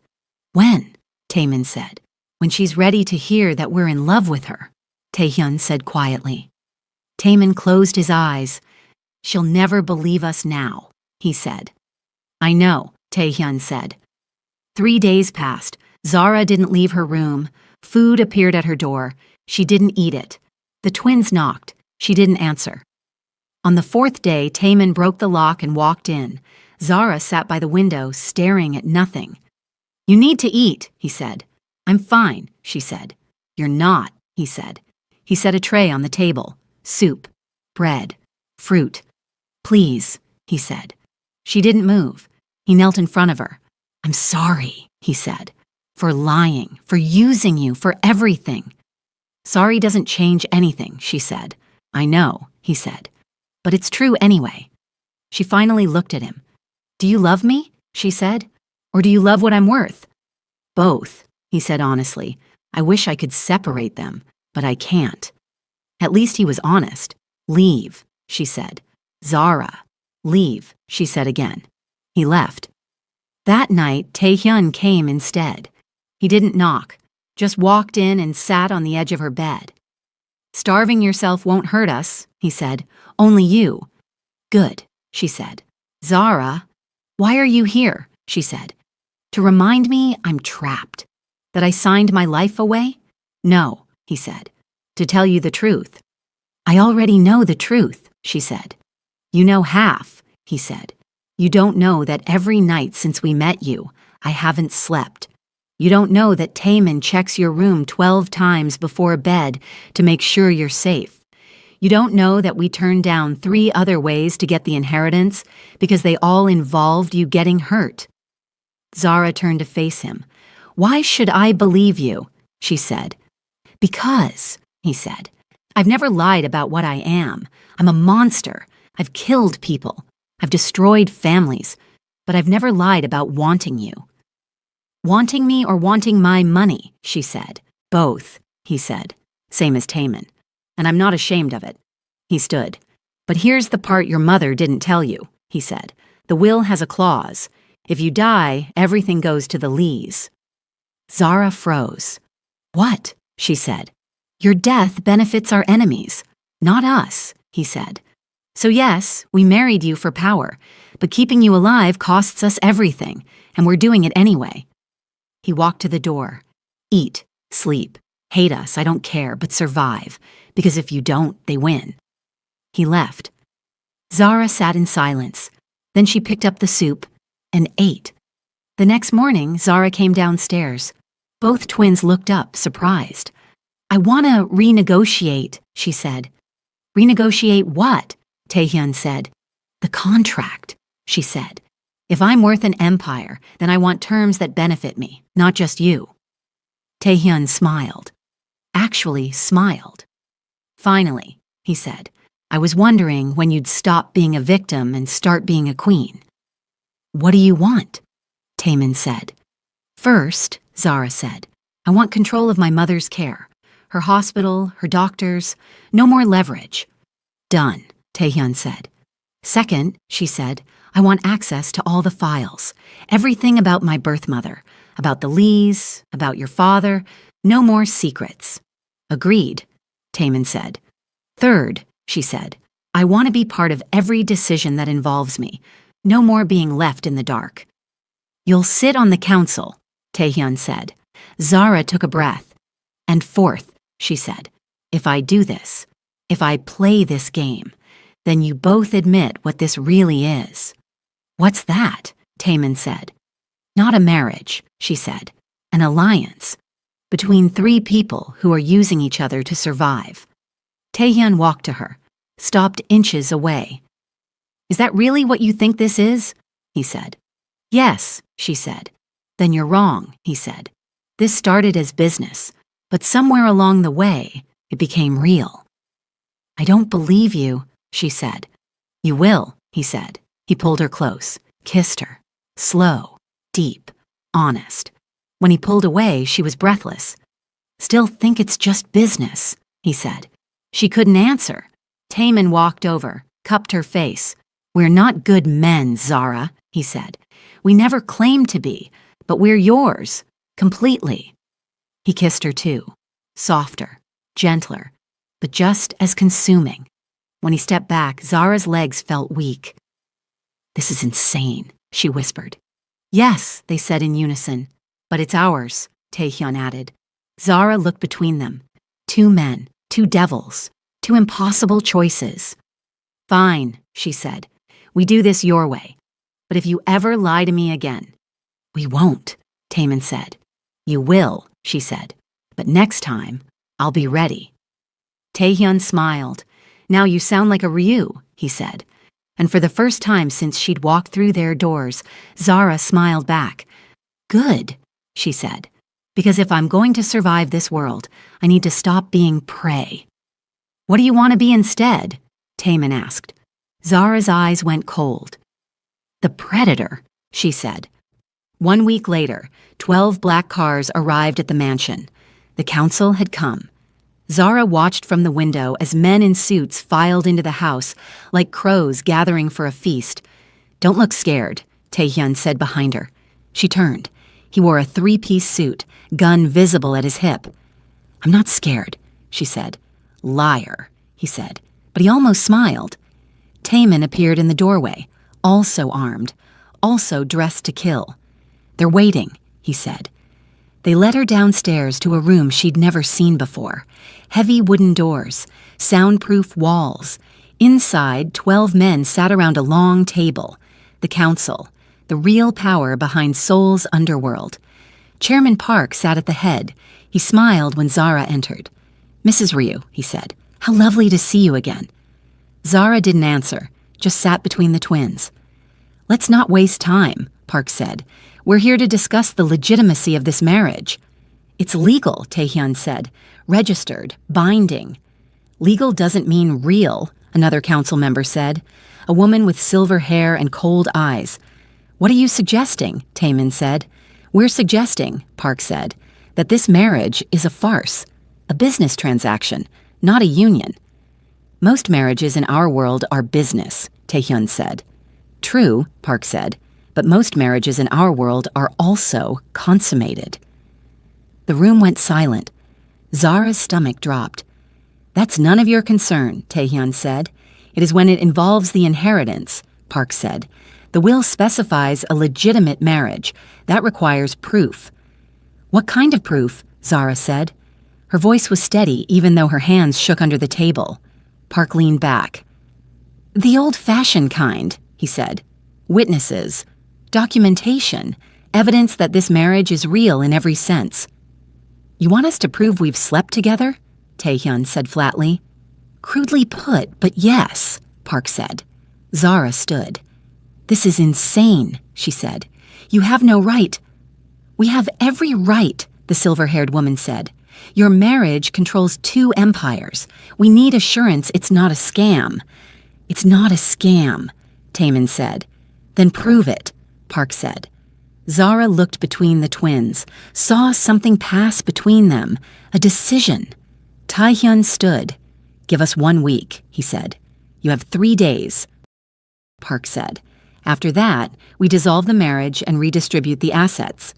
Speaker 1: When? Taemin said. When she's ready to hear that we're in love with her, Taehyun said quietly. Taemin closed his eyes. She'll never believe us now, he said. I know, Taehyun said. 3 days passed. Zara didn't leave her room. Food appeared at her door. She didn't eat it. The twins knocked. She didn't answer. On the 4th day, Taemin broke the lock and walked in. Zara sat by the window, staring at nothing. You need to eat, he said. I'm fine, she said. You're not, he said. He set a tray on the table. Soup, bread, fruit. Please, he said. She didn't move. He knelt in front of her. I'm sorry, he said, for lying, for using you, for everything. Sorry doesn't change anything, she said. I know, he said. But it's true anyway. She finally looked at him. Do you love me? She said. Or do you love what I'm worth? Both, he said honestly. I wish I could separate them, but I can't. At least he was honest. Leave, she said. Zara, leave, she said again. He left. That night, Taehyun came instead. He didn't knock, just walked in and sat on the edge of her bed. Starving yourself won't hurt us, he said. Only you. Good, she said. Zara, why are you here? She said. To remind me I'm trapped. That I signed my life away? No, he said. To tell you the truth. I already know the truth, she said. You know half, he said. You don't know that every night since we met you, I haven't slept. You don't know that Taemin checks your room 12 times before bed to make sure you're safe. You don't know that we turned down 3 other ways to get the inheritance because they all involved you getting hurt. Zara turned to face him. Why should I believe you? She said. Because, he said. I've never lied about what I am. I'm a monster. I've killed people. I've destroyed families. But I've never lied about wanting you. Wanting me or wanting my money, she said. Both, he said. Same as Taemin. And I'm not ashamed of it. He stood. But here's the part your mother didn't tell you, he said. The will has a clause. If you die, everything goes to the Lees. Zara froze. What? She said. Your death benefits our enemies, not us, he said. So yes, we married you for power, but keeping you alive costs us everything, and we're doing it anyway. He walked to the door. Eat, sleep, hate us, I don't care, but survive, because if you don't, they win. He left. Zara sat in silence. Then she picked up the soup and ate. The next morning, Zara came downstairs. Both twins looked up, surprised. I want to renegotiate, she said. Renegotiate what? Taehyun said. The contract, she said. If I'm worth an empire, then I want terms that benefit me, not just you. Taehyun smiled. Actually smiled. Finally, he said, I was wondering when you'd stop being a victim and start being a queen. What do you want? Taemin said. First, Zara said, I want control of my mother's care. Her hospital, her doctors, no more leverage. Done, Taehyun said. Second, she said, I want access to all the files, everything about my birth mother, about the Lees, about your father, no more secrets. Agreed, Taemin said. Third, she said, I want to be part of every decision that involves me, no more being left in the dark. You'll sit on the council, Taehyun said. Zara took a breath. And fourth, she said, if I do this, if I play this game, then you both admit what this really is. What's that? Taemin said. Not a marriage, she said. An alliance. Between three people who are using each other to survive. Taehyun walked to her, stopped inches away. Is that really what you think this is? He said. Yes, she said. Then you're wrong, he said. This started as business, but somewhere along the way, it became real. I don't believe you, she said. You will, he said. He pulled her close, kissed her. Slow, deep, honest. When he pulled away, she was breathless. Still think it's just business, he said. She couldn't answer. Taemin walked over, cupped her face. We're not good men, Zara, he said. We never claimed to be, but we're yours, completely. He kissed her too, softer, gentler, but just as consuming. When he stepped back, Zara's legs felt weak. This is insane, she whispered. Yes, they said in unison. But it's ours, Taehyun added. Zara looked between them. Two men, two devils, two impossible choices. Fine, she said. We do this your way. But if you ever lie to me again, we won't, Taemin said. You will, she said. But next time, I'll be ready. Taehyun smiled. Now you sound like a Ryu, he said. And for the first time since she'd walked through their doors, Zara smiled back. Good, she said. Because if I'm going to survive this world, I need to stop being prey. What do you want to be instead? Taemin asked. Zara's eyes went cold. The predator, she said. 1 week later, 12 black cars arrived at the mansion. The council had come. Zara watched from the window as men in suits filed into the house, like crows gathering for a feast. Don't look scared, Taehyun said behind her. She turned. He wore a 3-piece suit, gun visible at his hip. I'm not scared, she said. Liar, he said, but he almost smiled. Taemin appeared in the doorway, also armed, also dressed to kill. They're waiting, he said. They led her downstairs to a room she'd never seen before. Heavy wooden doors, soundproof walls. Inside, 12 men sat around a long table. The council, the real power behind Seoul's underworld. Chairman Park sat at the head. He smiled when Zara entered. Mrs. Ryu, he said, how lovely to see you again. Zara didn't answer, just sat between the twins. Let's not waste time, Park said. We're here to discuss the legitimacy of this marriage. It's legal, Taehyun said. Registered, binding. Legal doesn't mean real, another council member said. A woman with silver hair and cold eyes. What are you suggesting? Taemin said. We're suggesting, Park said, that this marriage is a farce, a business transaction, not a union. Most marriages in our world are business, Taehyun said. True, Park said, but most marriages in our world are also consummated. The room went silent. Zara's stomach dropped. That's none of your concern, Taehyun said. It is when it involves the inheritance, Park said. The will specifies a legitimate marriage. That requires proof. What kind of proof? Zara said. Her voice was steady even though her hands shook under the table. Park leaned back. The old-fashioned kind, he said. Witnesses. Documentation. Evidence that this marriage is real in every sense. You want us to prove we've slept together? Taehyun said flatly. Crudely put, but yes, Park said. Zara stood. This is insane, she said. You have no right. We have every right, the silver-haired woman said. Your marriage controls 2 empires. We need assurance it's not a scam. It's not a scam, Taemin said. Then prove it, Park said. Zara looked between the twins, saw something pass between them, a decision. Taehyun stood. Give us 1 week, he said. You have 3 days, Park said. After that, we dissolve the marriage and redistribute the assets.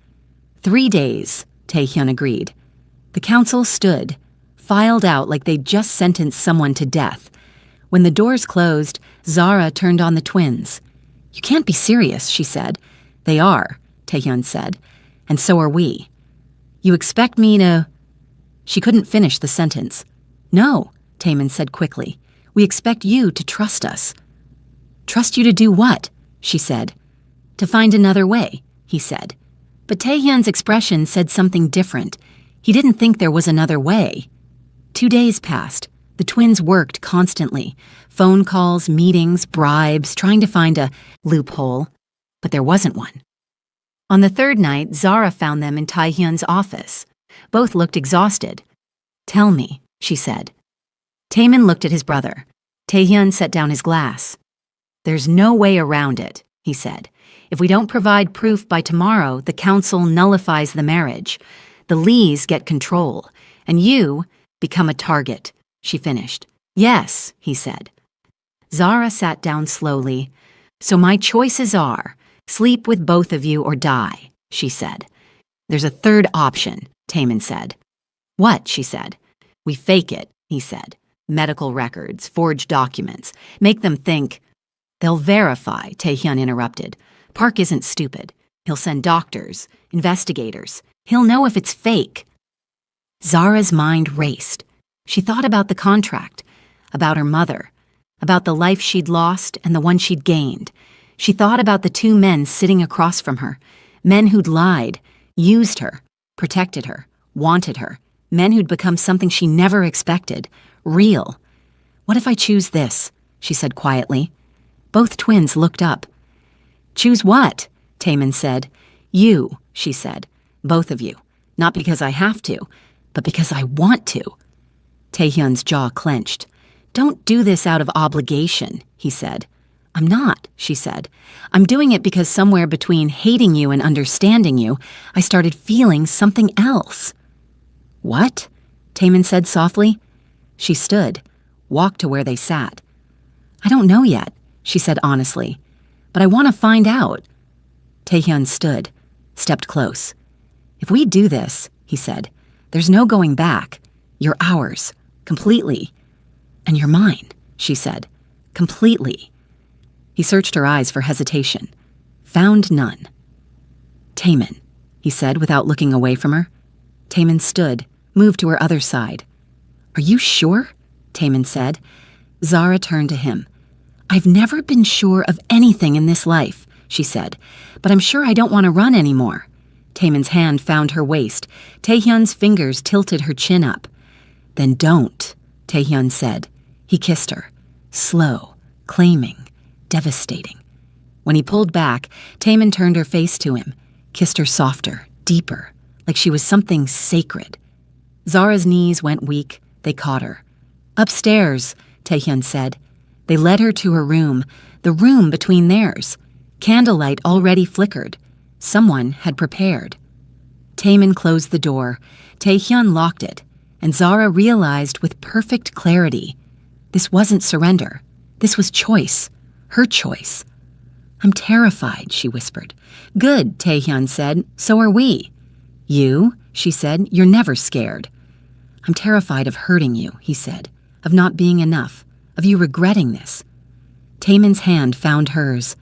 Speaker 1: 3 days, Taehyun agreed. The council stood, filed out like they'd just sentenced someone to death. When the doors closed, Zara turned on the twins. You can't be serious, she said. They are, Taehyun said, and so are we. You expect me to... She couldn't finish the sentence. No, Taemin said quickly. We expect you to trust us. Trust you to do what? She said. To find another way, he said. But Taehyun's expression said something different. He didn't think there was another way. 2 days passed. The twins worked constantly. Phone calls, meetings, bribes, trying to find a loophole. But there wasn't one. On the 3rd night, Zara found them in Taehyun's office. Both looked exhausted. Tell me, she said. Taemin looked at his brother. Taehyun set down his glass. There's no way around it, he said. If we don't provide proof by tomorrow, the council nullifies the marriage. The Lees get control, and you become a target, she finished. Yes, he said. Zara sat down slowly. So my choices are, sleep with both of you or die, she said. There's a 3rd option, Taemin said. What, she said. We fake it, he said. Medical records, forged documents, make them think. They'll verify, Taehyun interrupted. Park isn't stupid. He'll send doctors, investigators. He'll know if it's fake. Zara's mind raced. She thought about the contract, about her mother, about the life she'd lost and the one she'd gained. She thought about the 2 men sitting across from her, men who'd lied, used her, protected her, wanted her, men who'd become something she never expected, real. What if I choose this? She said quietly. Both twins looked up. Choose what? Taemin said. You, she said. Both of you. Not because I have to, but because I want to. Taehyun's jaw clenched. Don't do this out of obligation, he said. I'm not, she said. I'm doing it because somewhere between hating you and understanding you, I started feeling something else. What? Taemin said softly. She stood, walked to where they sat. I don't know yet, she said honestly, but I want to find out. Taehyun stood, stepped close. If we do this, he said, there's no going back. You're ours, completely. And you're mine, she said, completely. He searched her eyes for hesitation, found none. Taemin, he said without looking away from her. Taemin stood, moved to her other side. Are you sure? Taemin said. Zara turned to him. I've never been sure of anything in this life, she said, but I'm sure I don't want to run anymore. Taemin's hand found her waist. Taehyun's fingers tilted her chin up. Then don't, Taehyun said. He kissed her, slow, claiming, devastating. When he pulled back, Taemin turned her face to him, kissed her softer, deeper, like she was something sacred. Zara's knees went weak. They caught her. Upstairs, Taehyun said. They led her to her room, the room between theirs. Candlelight already flickered. Someone had prepared. Taemin closed the door. Taehyun locked it, and Zara realized with perfect clarity. This wasn't surrender. This was choice. Her choice. I'm terrified, she whispered. Good, Taehyun said. So are we. You, she said, you're never scared. I'm terrified of hurting you, he said, of not being enough, of you regretting this. Taemin's hand found hers.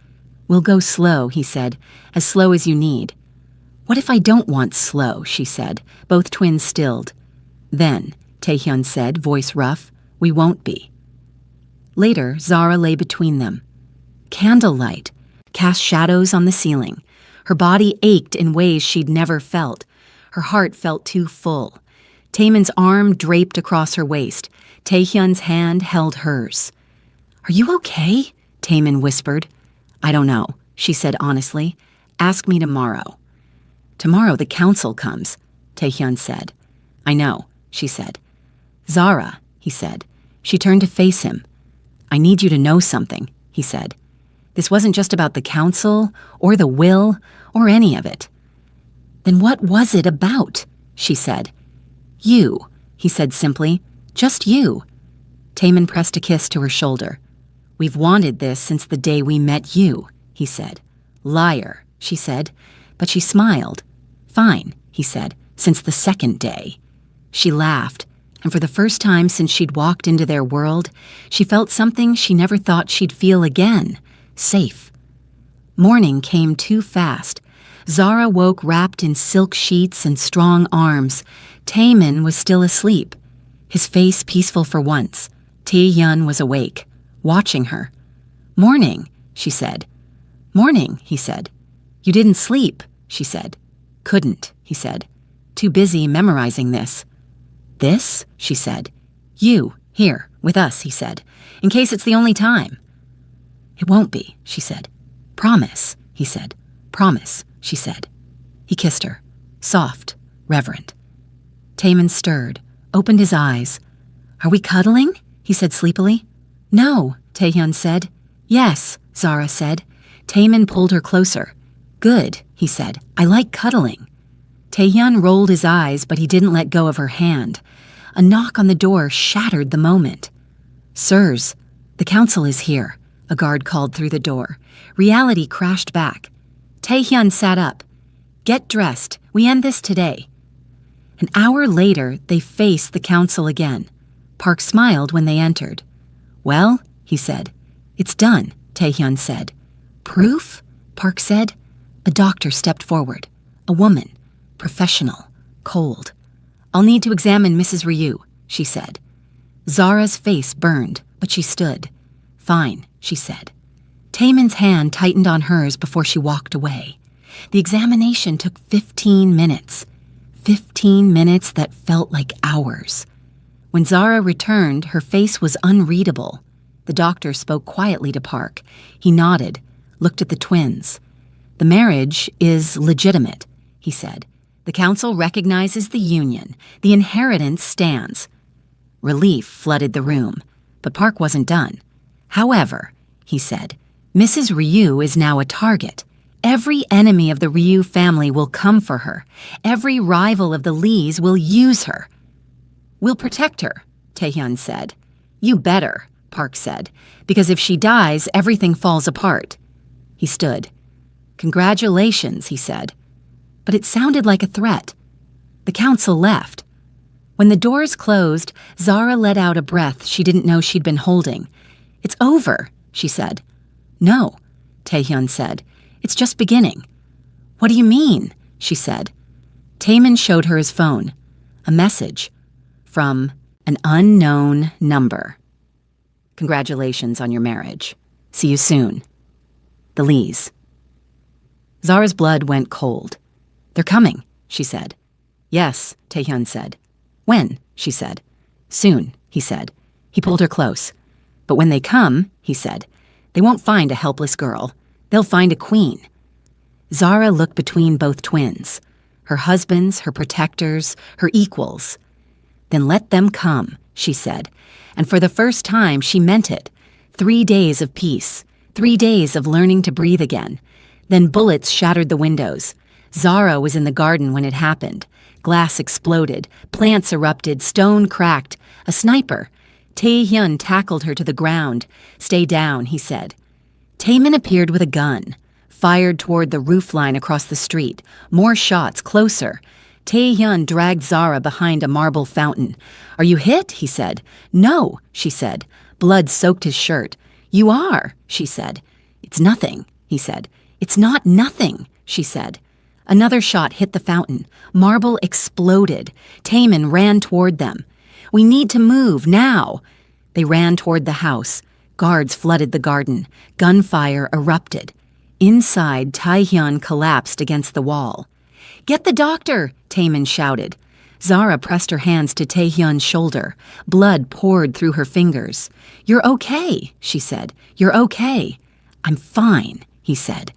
Speaker 1: We'll go slow, he said, as slow as you need. What if I don't want slow, she said, both twins stilled. Then, Taehyun said, voice rough, we won't be. Later, Zara lay between them. Candlelight cast shadows on the ceiling. Her body ached in ways she'd never felt. Her heart felt too full. Taemin's arm draped across her waist. Taehyun's hand held hers. "Are you okay?" Taemin whispered. "I don't know," she said honestly. "Ask me tomorrow." "Tomorrow the council comes," Taehyun said. "I know," she said. "Zara," he said. She turned to face him. "I need you to know something," he said. "This wasn't just about the council, or the will, or any of it." "Then what was it about?" she said. "You," he said simply. "Just you." Taemin pressed a kiss to her shoulder. "We've wanted this since the day we met you," he said. "Liar," she said, but she smiled. "Fine," he said, "since the second day." She laughed, and for the first time since she'd walked into their world, she felt something she never thought she'd feel again, safe. Morning came too fast. Zara woke wrapped in silk sheets and strong arms. Taemin was still asleep, his face peaceful for once. Taehyun was awake, watching her. "Morning," she said. "Morning," he said. "You didn't sleep," she said. "Couldn't," he said. "Too busy memorizing this." "This?" she said. "You, here, with us," he said, "in case it's the only time." "It won't be," she said. "Promise," he said. "Promise," she said. He kissed her, soft, reverent. Taemin stirred, opened his eyes. "Are we cuddling?" he said sleepily. "No," Taehyun said. "Yes," Zara said. Taemin pulled her closer. "Good," he said. "I like cuddling." Taehyun rolled his eyes, but he didn't let go of her hand. A knock on the door shattered the moment. "Sirs, the council is here," a guard called through the door. Reality crashed back. Taehyun sat up. "Get dressed. We end this today." An hour later, they faced the council again. Park smiled when they entered. "Well," he said. "It's done," Taehyun said. "Proof?" Park said. A doctor stepped forward. A woman. Professional. Cold. "I'll need to examine Mrs. Ryu," she said. Zara's face burned, but she stood. "Fine," she said. Taemin's hand tightened on hers before she walked away. The examination took 15 minutes. 15 minutes that felt like hours. When Zara returned, her face was unreadable. The doctor spoke quietly to Park. He nodded, looked at the twins. "The marriage is legitimate," he said. "The council recognizes the union. The inheritance stands." Relief flooded the room, but Park wasn't done. "However," he said, "Mrs. Ryu is now a target. Every enemy of the Ryu family will come for her. Every rival of the Lees will use her." "We'll protect her," Taehyun said. "You better," Park said, "because if she dies, everything falls apart." He stood. "Congratulations," he said. But it sounded like a threat. The council left. When the doors closed, Zara let out a breath she didn't know she'd been holding. "It's over," she said. "No," Taehyun said. "It's just beginning." "What do you mean?" she said. Taemin showed her his phone. A message from an unknown number. "Congratulations on your marriage. See you soon. The Lees." Zara's blood went cold. "They're coming," she said. "Yes," Taehyun said. "When?" she said. "Soon," he said. He pulled her close. "But when they come," he said, "they won't find a helpless girl. They'll find a queen." Zara looked between both twins, her husbands, her protectors, her equals. "Then let them come," she said, and for the first time she meant it. 3 days of peace, 3 days of learning to breathe again. Then bullets shattered the windows. Zara was in the garden when it happened. Glass exploded, plants erupted, stone cracked. A sniper. Taehyun tackled her to the ground. "Stay down," he said. Taemin appeared with a gun, fired toward the roofline across the street. More shots, closer. Taehyun dragged Zara behind a marble fountain. "Are you hit?" he said. "No," she said. Blood soaked his shirt. "You are," she said. "It's nothing," he said. "It's not nothing," she said. Another shot hit the fountain. Marble exploded. Taemin ran toward them. "We need to move, now." They ran toward the house. Guards flooded the garden. Gunfire erupted. Inside, Taehyun collapsed against the wall. "Get the doctor!" Taemin shouted. Zara pressed her hands to Taehyun's shoulder. Blood poured through her fingers. "You're okay," she said. "You're okay." "I'm fine," he said.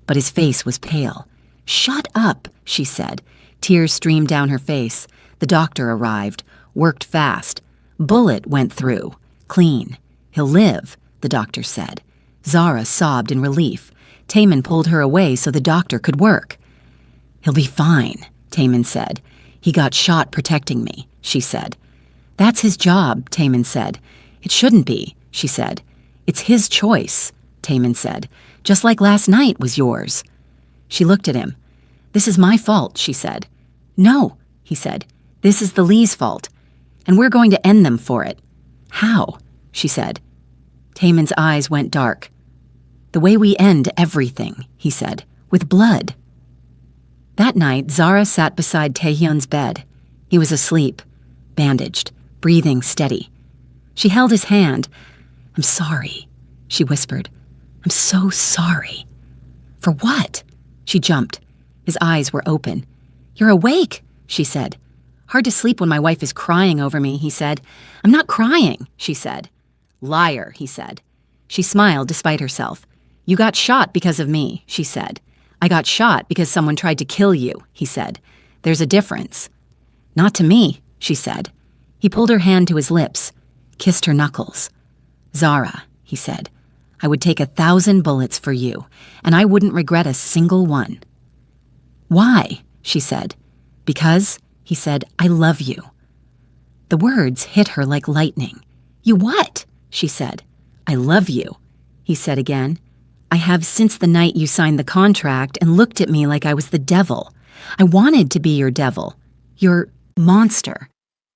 Speaker 1: But his face was pale. "Shut up," she said. Tears streamed down her face. The doctor arrived, worked fast. "Bullet went through. Clean. He'll live," the doctor said. Zara sobbed in relief. Taemin pulled her away so the doctor could work. "He'll be fine," Taemin said. "He got shot protecting me," she said. "That's his job," Taemin said. "It shouldn't be," she said. "It's his choice," Taemin said. "Just like last night was yours." She looked at him. "This is my fault," she said. "No," he said. "This is the Lee's fault, and we're going to end them for it." "How?" she said. Taemin's eyes went dark. "The way we end everything," he said, "with blood." That night, Zara sat beside Taehyun's bed. He was asleep, bandaged, breathing steady. She held his hand. "I'm sorry," she whispered. "I'm so sorry." "For what?" She jumped. His eyes were open. "You're awake," she said. "Hard to sleep when my wife is crying over me," he said. "I'm not crying," she said. "Liar," he said. She smiled despite herself. "You got shot because of me," she said. "I got shot because someone tried to kill you," he said. "There's a difference." "Not to me," she said. He pulled her hand to his lips, kissed her knuckles. "Zara," he said, "I would take 1,000 bullets for you, and I wouldn't regret a single one." "Why?" she said. "Because," he said, "I love you." The words hit her like lightning. "You what?" she said. "I love you," he said again. "I have since the night you signed the contract and looked at me like I was the devil. I wanted to be your devil, your monster,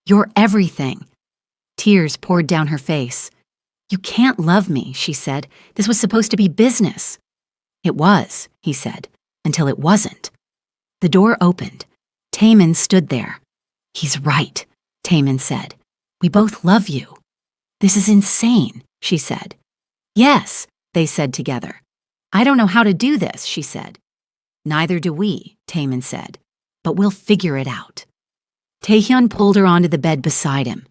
Speaker 1: your everything." Tears poured down her face. "You can't love me," she said. "This was supposed to be business." "It was," he said, "until it wasn't." The door opened. Taemin stood there. "He's right," Taemin said. "We both love you." "This is insane," she said. "Yes," they said together. "I don't know how to do this," she said. "Neither do we," Taemin said. "But we'll figure it out." Taehyun pulled her onto the bed beside him,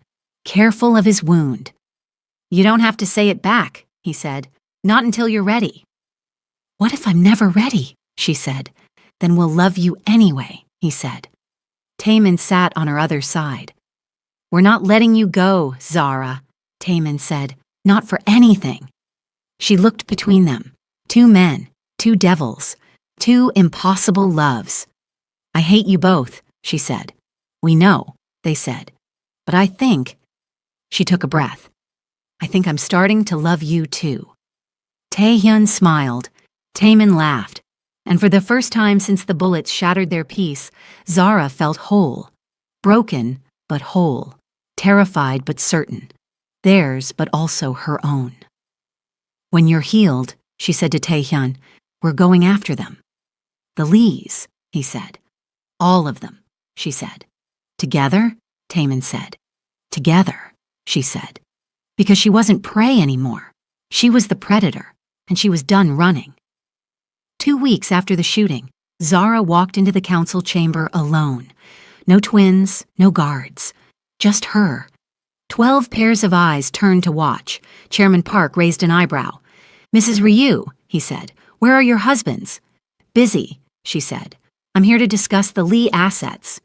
Speaker 1: careful of his wound. "You don't have to say it back," he said. "Not until you're ready." "What if I'm never ready?" she said. "Then we'll love you anyway," he said. Taemin sat on her other side. "We're not letting you go, Zara," Taemin said. "Not for anything." She looked between them. Two men, two devils, two impossible loves. "I hate you both," she said. "We know," they said. "But I think—" She took a breath. "I think I'm starting to love you too." Taehyun smiled. Taemin laughed. And for the first time since the bullets shattered their peace, Zara felt whole. Broken, but whole. Terrified, but certain. Theirs, but also her own. "When you're healed," she said to Taehyun, "we're going after them." "The Lees," he said. "All of them," she said. "Together?" Taemin said. "Together," she said. Because she wasn't prey anymore. She was the predator, and she was done running. 2 weeks after the shooting, Zara walked into the council chamber alone. No twins, no guards. Just her. 12 pairs of eyes turned to watch. Chairman Park raised an eyebrow. "Mrs. Ryu," he said, "where are your husbands?" "Busy," she said. "I'm here to discuss the Lee assets."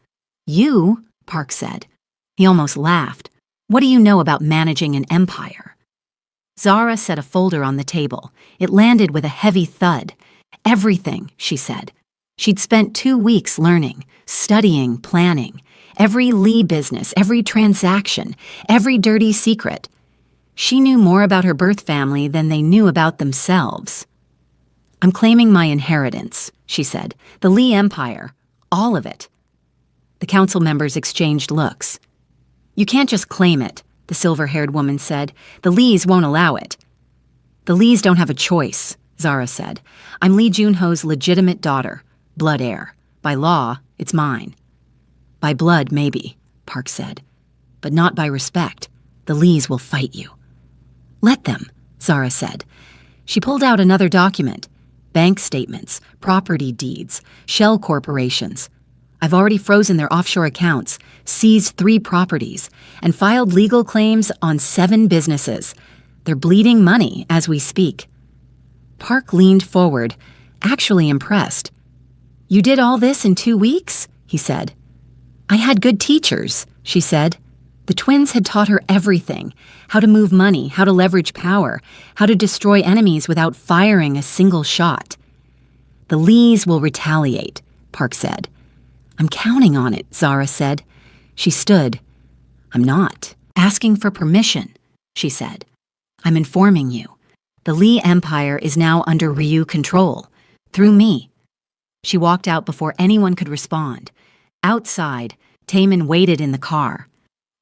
Speaker 1: "You?" Park said. He almost laughed. "What do you know about managing an empire?" Zara set a folder on the table. It landed with a heavy thud. "Everything," she said. She'd spent 2 weeks learning, studying, planning. Every Lee business, every transaction, every dirty secret. She knew more about her birth family than they knew about themselves. "I'm claiming my inheritance," she said. "The Lee Empire. All of it." The council members exchanged looks. "You can't just claim it," the silver-haired woman said. "The Lees won't allow it." "The Lees don't have a choice," Zara said. "I'm Lee Junho's legitimate daughter, blood heir. By law, it's mine." "By blood, maybe," Park said. "But not by respect. The Lees will fight you." "Let them," Zara said. She pulled out another document. Bank statements, property deeds, shell corporations. I've already frozen their offshore accounts, seized 3 properties, and filed legal claims on 7 businesses. They're bleeding money as we speak." Park leaned forward, actually impressed. "You did all this in 2 weeks?" he said. "I had good teachers," she said. The twins had taught her everything: how to move money, how to leverage power, how to destroy enemies without firing a single shot. "The Lees will retaliate," Park said. "I'm counting on it," Zara said. She stood. "I'm not asking for permission," she said. "I'm informing you. The Lee Empire is now under Ryu control, through me." She walked out before anyone could respond. Outside, Taemin waited in the car.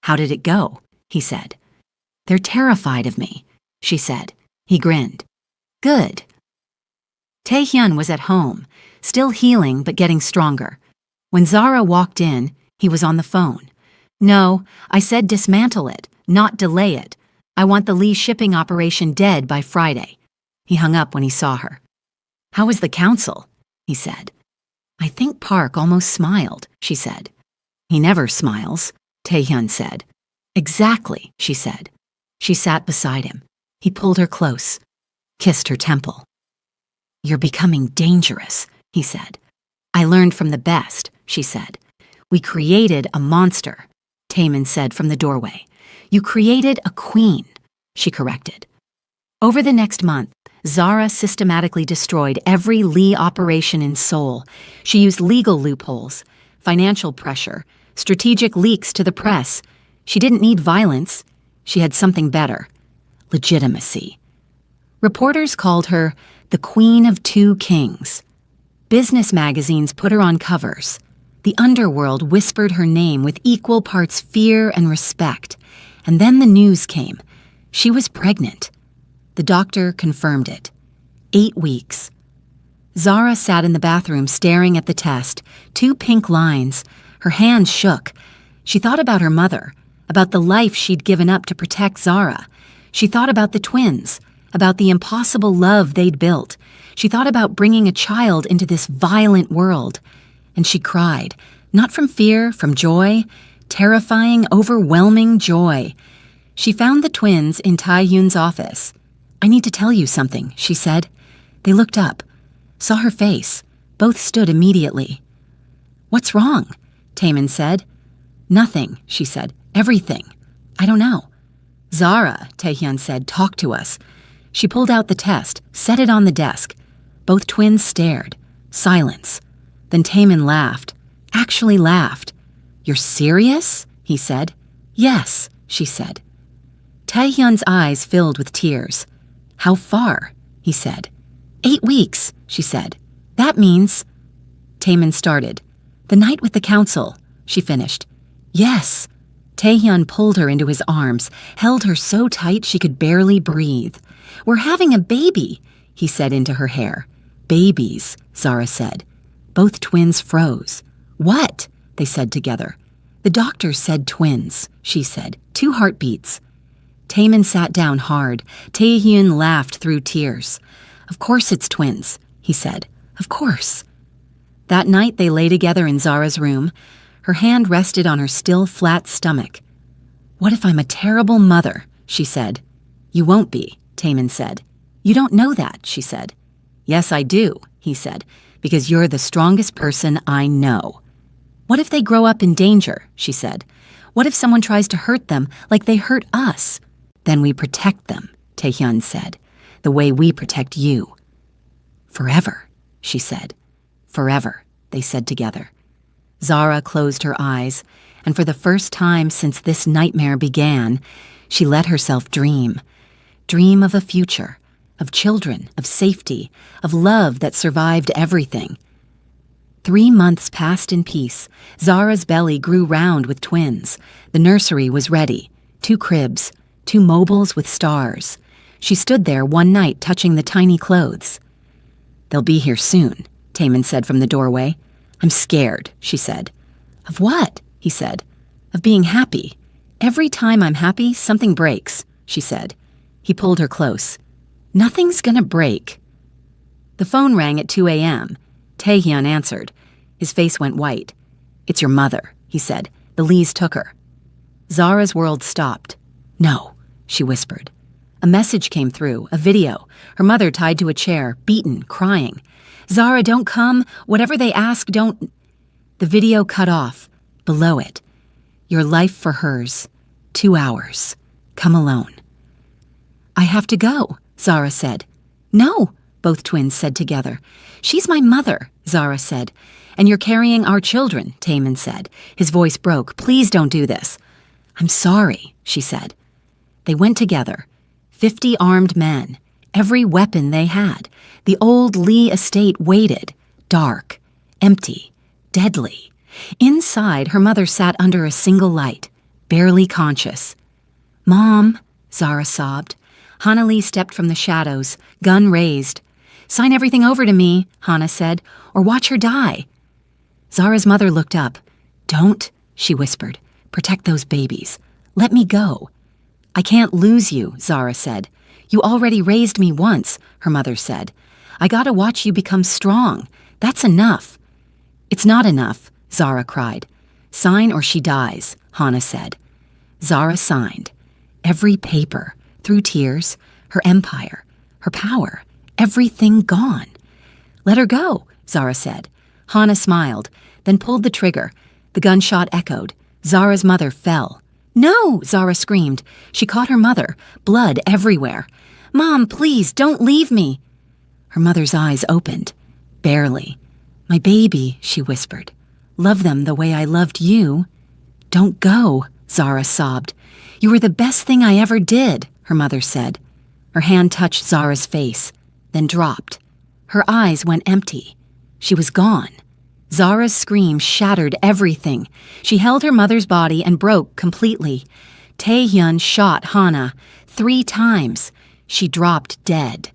Speaker 1: "How did it go?" he said. "They're terrified of me," she said. He grinned. "Good." Taehyun was at home, still healing but getting stronger. When Zara walked in, he was on the phone. "No, I said dismantle it, not delay it. I want the Lee shipping operation dead by Friday." He hung up when he saw her. "How was the council?" he said. "I think Park almost smiled," she said. "He never smiles," Taehyun said. "Exactly," she said. She sat beside him. He pulled her close, kissed her temple. "You're becoming dangerous," he said. "I learned from the best," she said. "We created a monster," Taemin said from the doorway. "You created a queen," she corrected. Over the next month, Zara systematically destroyed every Lee operation in Seoul. She used legal loopholes, financial pressure, strategic leaks to the press. She didn't need violence. She had something better: legitimacy. Reporters called her the Queen of Two Kings. Business magazines put her on covers. The underworld whispered her name with equal parts fear and respect. And then the news came. She was pregnant. The doctor confirmed it. 8 weeks. Zara sat in the bathroom staring at the test, 2 pink lines. Her hands shook. She thought about her mother, about the life she'd given up to protect Zara. She thought about the twins, about the impossible love they'd built. She thought about bringing a child into this violent world. And she cried, not from fear, from joy, terrifying, overwhelming joy. She found the twins in Taehyun's office. "I need to tell you something," she said. They looked up, saw her face. Both stood immediately. "What's wrong?" Taemin said. "Nothing," she said. "Everything. I don't know." "Zara," Taehyun said, "talk to us." She pulled out the test, set it on the desk. Both twins stared. Silence. Then Taemin laughed. Actually laughed. "You're serious?" he said. "Yes," she said. Taehyun's eyes filled with tears. "How far?" he said. 8 weeks, she said. "That means—" Taemin started. "The night with the council," she finished. "Yes." Taehyun pulled her into his arms, held her so tight she could barely breathe. "We're having a baby," he said into her hair. "Babies," Zara said. Both twins froze. "What?" they said together. "The doctor said twins," she said. "2 heartbeats." Taemin sat down hard. Taehyun laughed through tears. "Of course it's twins," he said. "Of course." That night they lay together in Zara's room. Her hand rested on her still flat stomach. "What if I'm a terrible mother?" she said. "You won't be," Taemin said. "You don't know that," she said. "Yes, I do," he said, "because you're the strongest person I know." "What if they grow up in danger?" she said. "What if someone tries to hurt them like they hurt us?" "Then we protect them," Taehyun said, "the way we protect you." "Forever," she said. "Forever," they said together. Zara closed her eyes, and for the first time since this nightmare began, she let herself dream. Dream of a future, of children, of safety, of love that survived everything. 3 months passed in peace. Zara's belly grew round with twins. The nursery was ready. 2 cribs, 2 mobiles with stars. She stood there one night touching the tiny clothes. "They'll be here soon," Taemin said from the doorway. "I'm scared," she said. "Of what?" he said. "Of being happy. Every time I'm happy, something breaks," she said. He pulled her close. "Nothing's gonna break." The phone rang at 2 a.m. Taehyun answered. His face went white. "It's your mother," he said. "The Lees took her." Zara's world stopped. "No," she whispered. A message came through, a video, her mother tied to a chair, beaten, crying. "Zara, don't come. Whatever they ask, don't—" The video cut off. Below it, "Your life for hers. 2 hours. Come alone." "I have to go," Zara said. "No," both twins said together. "She's my mother," Zara said. "And you're carrying our children," Taman said. His voice broke. "Please don't do this." "I'm sorry," she said. They went together. 50 armed men, every weapon they had. The old Lee estate waited, dark, empty, deadly. Inside, her mother sat under a single light, barely conscious. "Mom," Zara sobbed. Hannah Lee stepped from the shadows, gun raised. "Sign everything over to me," Hannah said, "or watch her die." Zara's mother looked up. "Don't," she whispered. "Protect those babies. Let me go." "I can't lose you," Zara said. "You already raised me once," her mother said. "I gotta watch you become strong. That's enough." "It's not enough," Zara cried. "Sign or she dies," Hannah said. Zara signed. Every paper, through tears, her empire, her power, everything gone. "Let her go," Zara said. Hannah smiled, then pulled the trigger. The gunshot echoed. Zara's mother fell. "No!" Zara screamed. She caught her mother, blood everywhere. "Mom, please, don't leave me." Her mother's eyes opened. Barely. "My baby," she whispered. "Love them the way I loved you." "Don't go," Zara sobbed. "You were the best thing I ever did," her mother said. Her hand touched Zara's face, then dropped. Her eyes went empty. She was gone. Zara's scream shattered everything. She held her mother's body and broke completely. Taehyun shot Hannah 3 times. She dropped dead.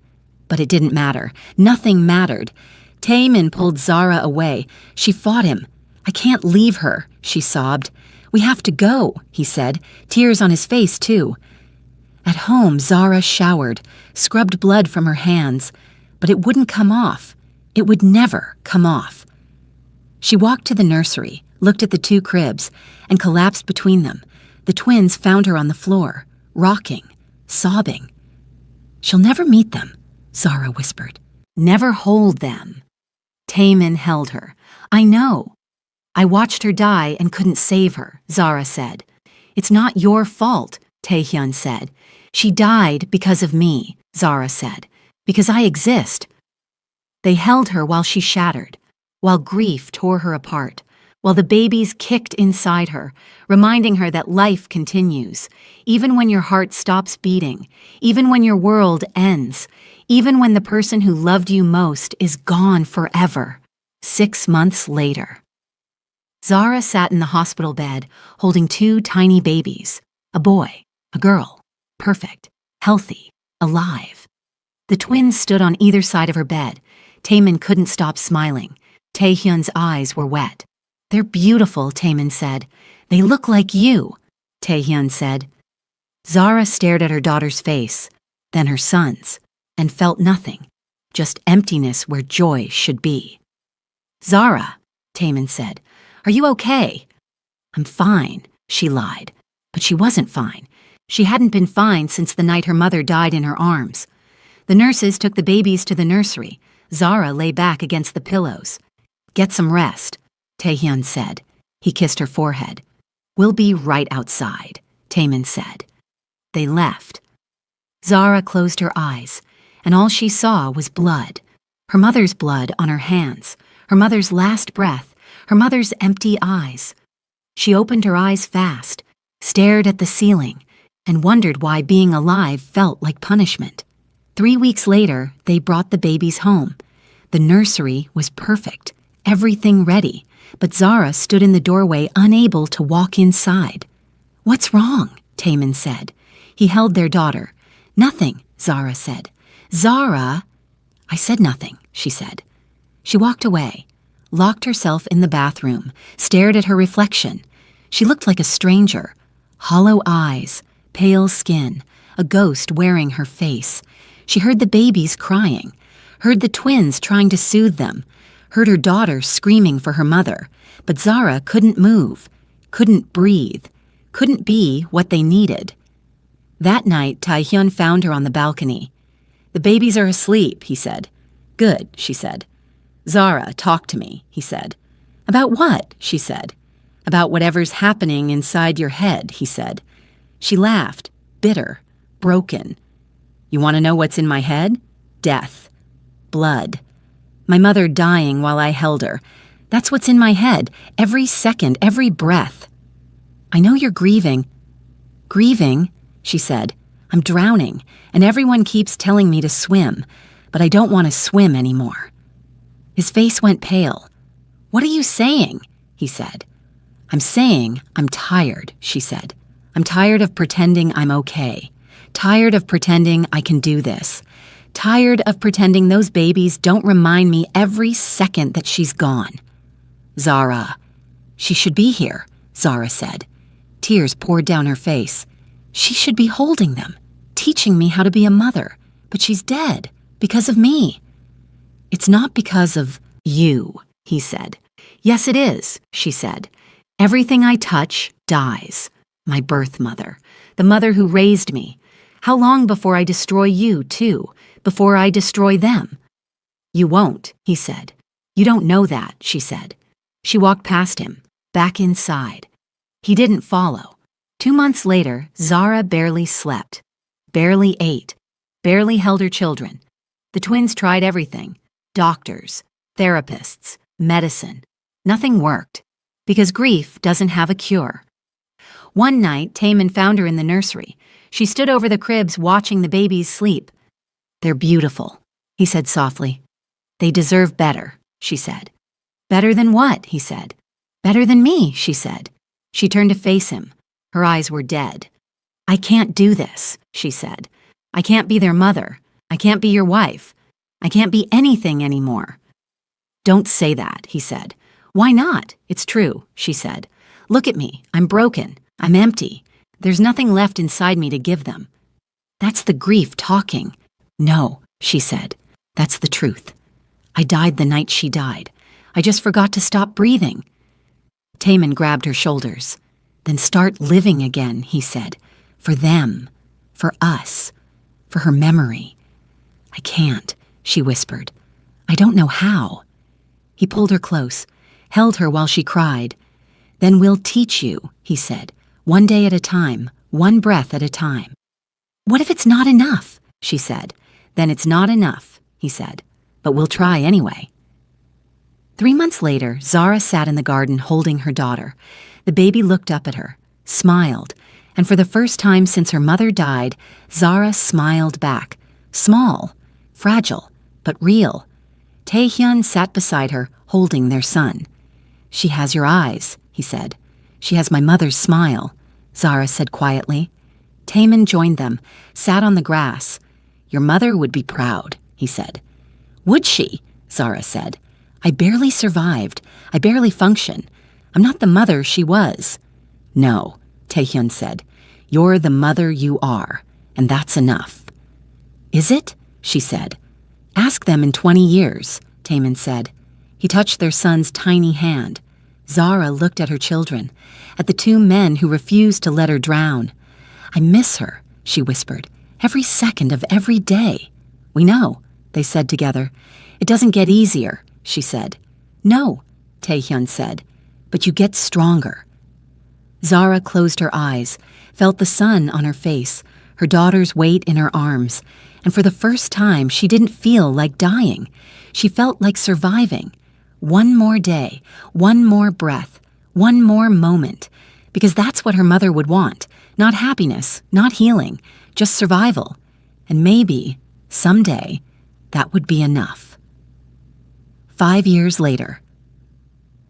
Speaker 1: But it didn't matter. Nothing mattered. Taemin pulled Zara away. She fought him. "I can't leave her," she sobbed. "We have to go," he said, tears on his face too. At home, Zara showered, scrubbed blood from her hands, but it wouldn't come off. It would never come off. She walked to the nursery, looked at the 2 cribs, and collapsed between them. The twins found her on the floor, rocking, sobbing. "She'll never meet them," Zara whispered. "Never hold them." Taemin held her. "I know. I watched her die and couldn't save her," Zara said. "It's not your fault," Taehyun said. "She died because of me," Zara said. "Because I exist." They held her while she shattered, while grief tore her apart, while the babies kicked inside her, reminding her that life continues, even when your heart stops beating, even when your world ends, even when the person who loved you most is gone forever. 6 months later. Zara sat in the hospital bed, holding 2 tiny babies, a boy, a girl, perfect, healthy, alive. The twins stood on either side of her bed. Taemin couldn't stop smiling. Taehyun's eyes were wet. "They're beautiful," Taemin said. "They look like you," Taehyun said. Zara stared at her daughter's face, then her son's, and felt nothing, just emptiness where joy should be. "Zara," Taemin said, "are you okay?" "I'm fine," she lied. But she wasn't fine. She hadn't been fine since the night her mother died in her arms. The nurses took the babies to the nursery. Zara lay back against the pillows. "Get some rest," Taehyun said. He kissed her forehead. "We'll be right outside," Taemin said. They left. Zara closed her eyes, and all she saw was blood. Her mother's blood on her hands, her mother's last breath, her mother's empty eyes. She opened her eyes fast, stared at the ceiling, and wondered why being alive felt like punishment. 3 weeks later, they brought the babies home. The nursery was perfect, everything ready, but Zara stood in the doorway unable to walk inside. "What's wrong?" Taemin said. He held their daughter. "Nothing," Zara said. "Zara!" "I said nothing," she said. She walked away, locked herself in the bathroom, stared at her reflection. She looked like a stranger. Hollow eyes, pale skin, a ghost wearing her face. She heard the babies crying, heard the twins trying to soothe them, heard her daughter screaming for her mother, but Zara couldn't move, couldn't breathe, couldn't be what they needed. That night, Taehyun found her on the balcony. "The babies are asleep," he said. "Good," she said. "Zara, talk to me," he said. "About what?" she said. "About whatever's happening inside your head," he said. She laughed, bitter, broken. "You want to know what's in my head? Death. Blood. My mother dying while I held her. That's what's in my head, every second, every breath." "I know you're grieving." "Grieving?" she said. "I'm drowning, and everyone keeps telling me to swim, but I don't want to swim anymore." His face went pale. "What are you saying?" he said. "I'm saying I'm tired," she said. "I'm tired of pretending I'm okay. Tired of pretending I can do this. Tired of pretending those babies don't remind me every second that she's gone." "Zara." "She should be here," Zara said. Tears poured down her face. "She should be holding them, teaching me how to be a mother, but she's dead because of me." "It's not because of you," he said. "Yes, it is," she said. "Everything I touch dies. My birth mother, the mother who raised me. How long before I destroy you, too, before I destroy them?" "You won't," he said. "You don't know that," she said. She walked past him, back inside. He didn't follow. 2 months later, Zara barely slept, barely ate, barely held her children. The twins tried everything: doctors, therapists, medicine. Nothing worked, because grief doesn't have a cure. One night, Taemin found her in the nursery. She stood over the cribs watching the babies sleep. "They're beautiful," he said softly. "They deserve better," she said. "Better than what?" he said. "Better than me," she said. She turned to face him. Her eyes were dead. "I can't do this," she said. "I can't be their mother. I can't be your wife. I can't be anything anymore." "Don't say that," he said. "Why not? It's true," she said. "Look at me. I'm broken. I'm empty. There's nothing left inside me to give them." "That's the grief talking." "No," she said. "That's the truth. I died the night she died. I just forgot to stop breathing." Taemin grabbed her shoulders. "Then start living again," he said. "For them. For us. For her memory." "I can't," she whispered. "I don't know how." He pulled her close, held her while she cried. "Then we'll teach you," he said. "One day at a time, one breath at a time." "What if it's not enough?" she said. "Then it's not enough," he said. "But we'll try anyway." 3 months later, Zara sat in the garden holding her daughter. The baby looked up at her, smiled, and for the first time since her mother died, Zara smiled back. Small, fragile, but real. Taehyun sat beside her, holding their son. "She has your eyes," he said. "She has my mother's smile," Zara said quietly. Taemin joined them, sat on the grass. "Your mother would be proud," he said. "Would she?" Zara said. "I barely survived. I barely function. I'm not the mother she was." "No," Taehyun said. "You're the mother you are, and that's enough." "Is it?" she said. "Ask them in 20 years, Taemin said. He touched their son's tiny hand. Zara looked at her children, at the 2 men who refused to let her drown. "I miss her," she whispered, "every second of every day." "We know," they said together. "It doesn't get easier," she said. "No," Taehyun said, "but you get stronger." Zara closed her eyes, felt the sun on her face, her daughter's weight in her arms, and for the first time she didn't feel like dying. She felt like surviving. One more day, one more breath, one more moment, because that's what her mother would want. Not happiness, not healing, just survival. And maybe, someday, that would be enough. 5 years later.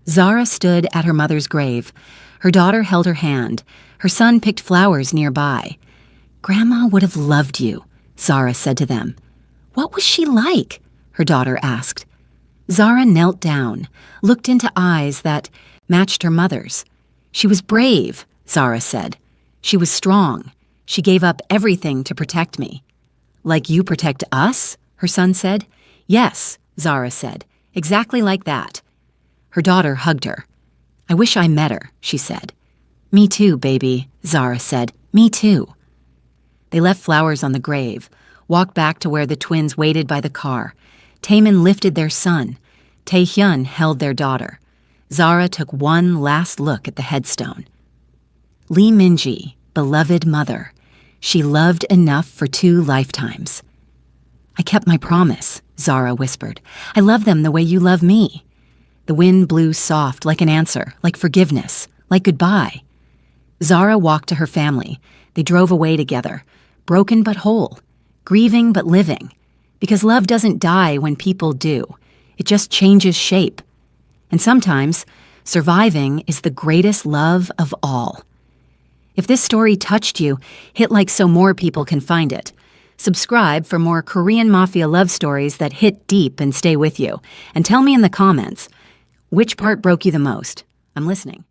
Speaker 1: Zara stood at her mother's grave. Her daughter held her hand. Her son picked flowers nearby. "Grandma would have loved you," Zara said to them. "What was she like?" her daughter asked. Zara knelt down, looked into eyes that matched her mother's. "She was brave," Zara said. "She was strong. She gave up everything to protect me." "Like you protect us?" her son said. "Yes," Zara said. Exactly like that. Her daughter hugged her. I wish I met her, she said. Me too, baby, Zara said. Me too. They left flowers on the grave, walked back to where the twins waited by the car. Taemin lifted their son. Taehyun held their daughter. Zara took one last look at the headstone. Lee Minji, beloved mother. She loved enough for 2 lifetimes. I kept my promise, Zara whispered. I love them the way you love me. The wind blew soft like an answer, like forgiveness, like goodbye. Zara walked to her family. They drove away together, broken but whole, grieving but living. Because love doesn't die when people do. It just changes shape. And sometimes, surviving is the greatest love of all. If this story touched you, hit like so more people can find it. Subscribe for more Korean Mafia love stories that hit deep and stay with you. And tell me in the comments, which part broke you the most? I'm listening.